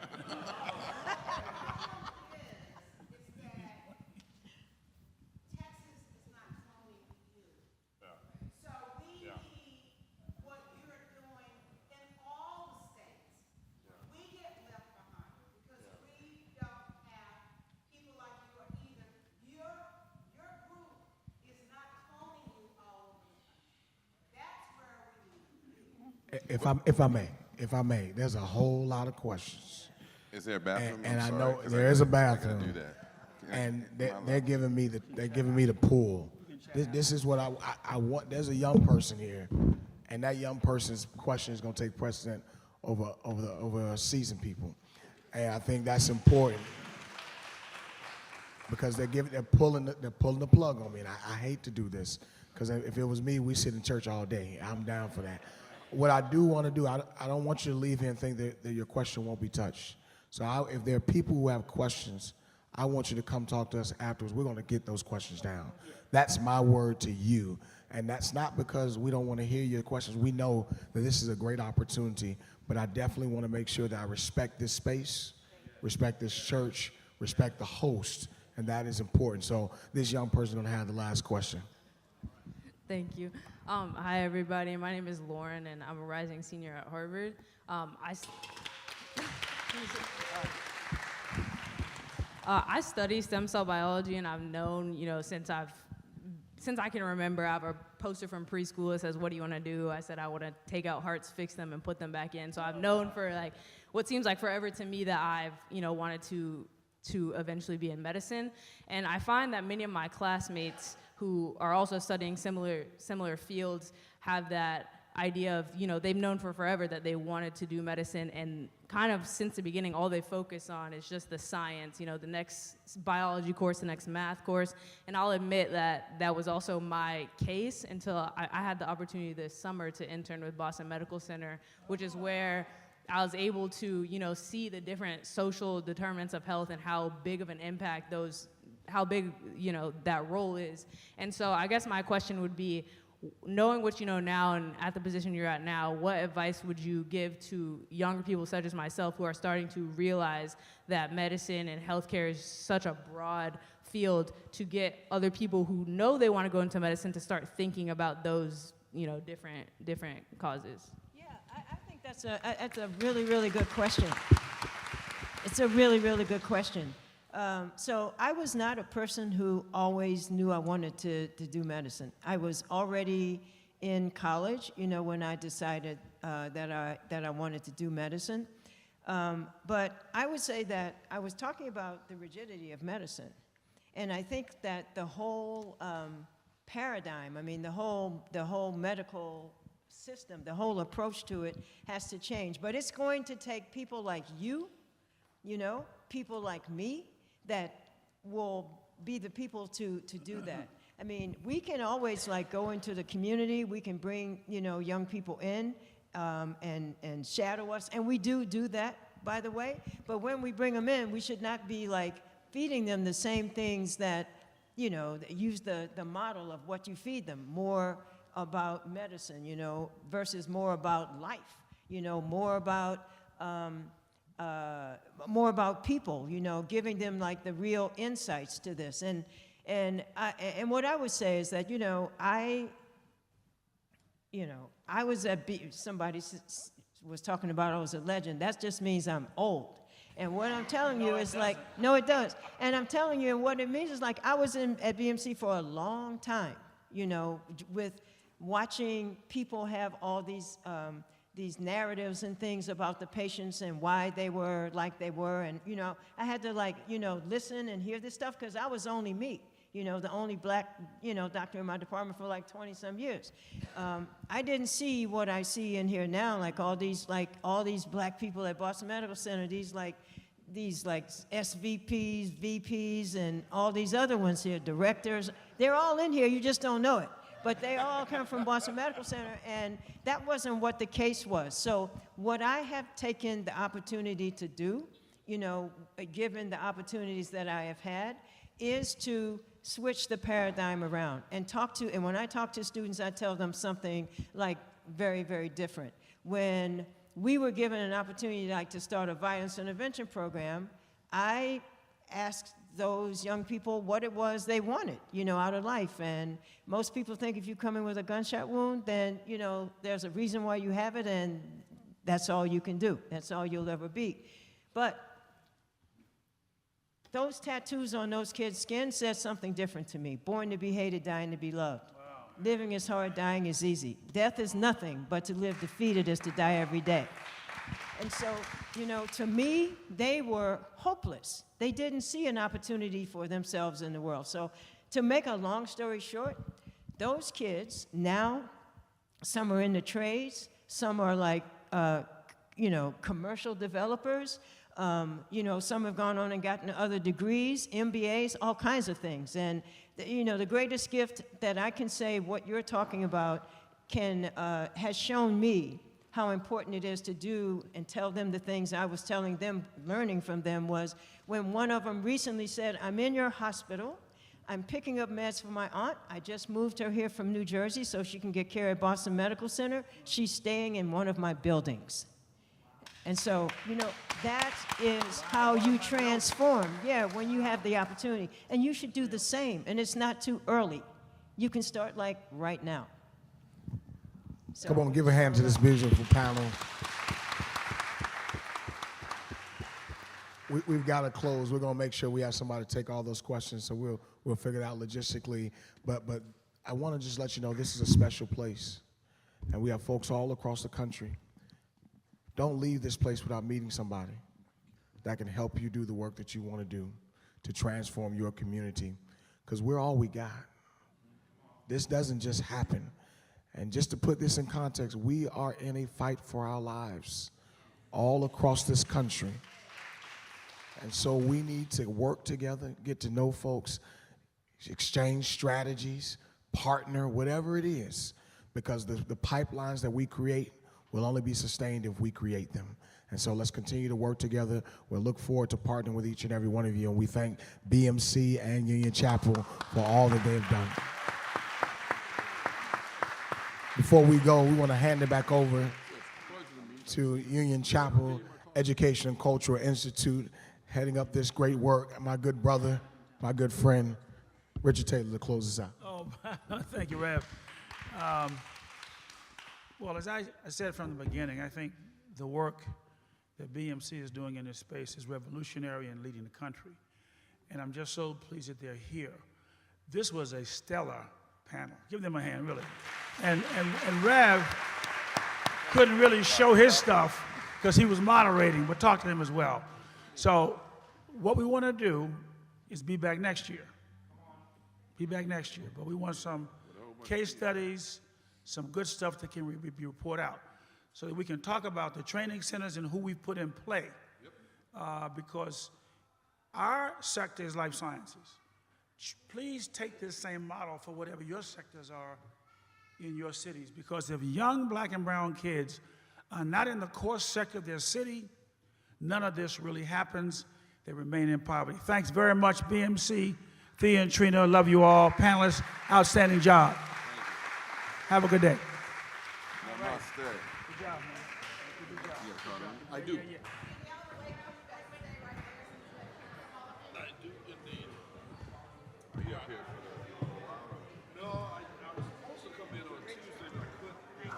If I may, there's a whole lot of questions. Is there a bathroom? And I'm I sorry, know 'cause there is a I gotta bathroom. do that. And they're giving me the pull. This is what I want. There's a young person here, and that young person's question is going to take precedent over seasoned people, and I think that's important because they're pulling the plug on me, and I hate to do this because if it was me, we sit in church all day. I'm down for that. What I do want to do, I don't want you to leave here and think that your question won't be touched. So if there are people who have questions, I want you to come talk to us afterwards. We're going to get those questions down. That's my word to you. And that's not because we don't want to hear your questions. We know that this is a great opportunity, but I definitely want to make sure that I respect this space, respect this church, respect the host, and that is important. So this young person is going to have the last question. Thank you. Hi, everybody. My name is Lauren, and I'm a rising senior at Harvard. I study stem cell biology, and I've known, since I can remember. I have a poster from preschool that says, "What do you want to do?" I said, "I want to take out hearts, fix them, and put them back in." So I've known for what seems like forever to me that I've wanted to eventually be in medicine, and I find that many of my classmates who are also studying similar fields have that idea of, they've known for forever that they wanted to do medicine, and kind of since the beginning, all they focus on is just the science, the next biology course, the next math course. And I'll admit that was also my case until I had the opportunity this summer to intern with Boston Medical Center, which is where I was able to, see the different social determinants of health and how big of an impact that role is. And so I guess my question would be, knowing what you know now and at the position you're at now, what advice would you give to younger people such as myself who are starting to realize that medicine and healthcare is such a broad field, to get other people who know they want to go into medicine to start thinking about those, different causes? Yeah, I think that's a really, really good question. It's a really, really good question. So I was not a person who always knew I wanted to do medicine. I was already in college, you know, when I decided that I wanted to do medicine. But I would say that I was talking about the rigidity of medicine. And I think that the whole paradigm, I mean, the whole medical system, the whole approach to it has to change. But it's going to take people like you know, people like me that will be the people to do that. I mean, we can always like go into the community, we can bring, you know, young people in and shadow us, and we do that, by the way. But when we bring them in, we should not be like feeding them the same things that, you know, that use the model of what you feed them, more about medicine, you know, versus more about life, you know, more about people, you know, giving them like the real insights to this. And what I would say is that, you know, I was at somebody was talking about I was a legend. That just means I'm old. And what I'm telling you is like, no, it does. And I'm telling you, and what it means is like, I was at BMC for a long time, you know, with watching people have all these narratives and things about the patients and why they were like they were. And, you know, I had to like, you know, listen and hear this stuff because I was only me, you know, the only black, you know, doctor in my department for like 20 some years. I didn't see what I see in here now, like all these black people at Boston Medical Center, these SVPs, VPs, and all these other ones here, directors. They're all in here, you just don't know it. But they all come from Boston Medical Center, and that wasn't what the case was. So what I have taken the opportunity to do, you know, given the opportunities that I have had, is to switch the paradigm around and and when I talk to students, I tell them something like very, very different. When we were given an opportunity like to start a violence intervention program, I asked those young people what it was they wanted, you know, out of life. And most people think if you come in with a gunshot wound, then, you know, there's a reason why you have it, and that's all you can do. That's all you'll ever be. But those tattoos on those kids' skin said something different to me. Born to be hated, dying to be loved. Wow. Living is hard, dying is easy. Death is nothing, but to live defeated is to die every day. And so, you know, to me, they were hopeless. They didn't see an opportunity for themselves in the world. So to make a long story short, those kids now, some are in the trades, some are like, you know, commercial developers. You know, some have gone on and gotten other degrees, MBAs, all kinds of things. And, you know, the greatest gift that I can say what you're talking about has shown me how important it is to do and tell them the things I was telling them, learning from them, was when one of them recently said, I'm in your hospital, I'm picking up meds for my aunt. I just moved her here from New Jersey so she can get care at Boston Medical Center. She's staying in one of my buildings. And so, you know, that is how you transform, yeah, when you have the opportunity. And you should do the same, and it's not too early. You can start like right now. So. Come on, give a hand to this beautiful panel. We've got to close. We're going to make sure we have somebody to take all those questions, so we'll figure it out logistically. But I want to just let you know this is a special place, and we have folks all across the country. Don't leave this place without meeting somebody that can help you do the work that you want to do to transform your community, because we're all we got. This doesn't just happen. And just to put this in context, we are in a fight for our lives all across this country. And so we need to work together, get to know folks, exchange strategies, partner, whatever it is, because the pipelines that we create will only be sustained if we create them. And so let's continue to work together. We'll look forward to partnering with each and every one of you. And we thank BMC and Union Chapel for all that they've done. Before we go, we want to hand it back over to Union Chapel Education and Cultural Institute, heading up this great work, my good brother, my good friend, Richard Taylor, to close us out. Oh, thank you, Rev. Well, as I said from the beginning, I think the work that BMC is doing in this space is revolutionary and leading the country. And I'm just so pleased that they're here. This was a stellar panel. Give them a hand, really. And Rev couldn't really show his stuff because he was moderating, but talk to him as well. So what we want to do is be back next year. Be back next year. But we want some case studies, some good stuff that can be reported out so that we can talk about the training centers and who we've put in play. Because our sector is life sciences. Please take this same model for whatever your sectors are in your cities, because if young black and brown kids are not in the core sector of their city, none of this really happens. They remain in poverty. Thanks very much, BMC, Thea and Trina. Love you all. Panelists, outstanding job. Have a good day. Namaste. Good job, man. Good job. I do. Yeah.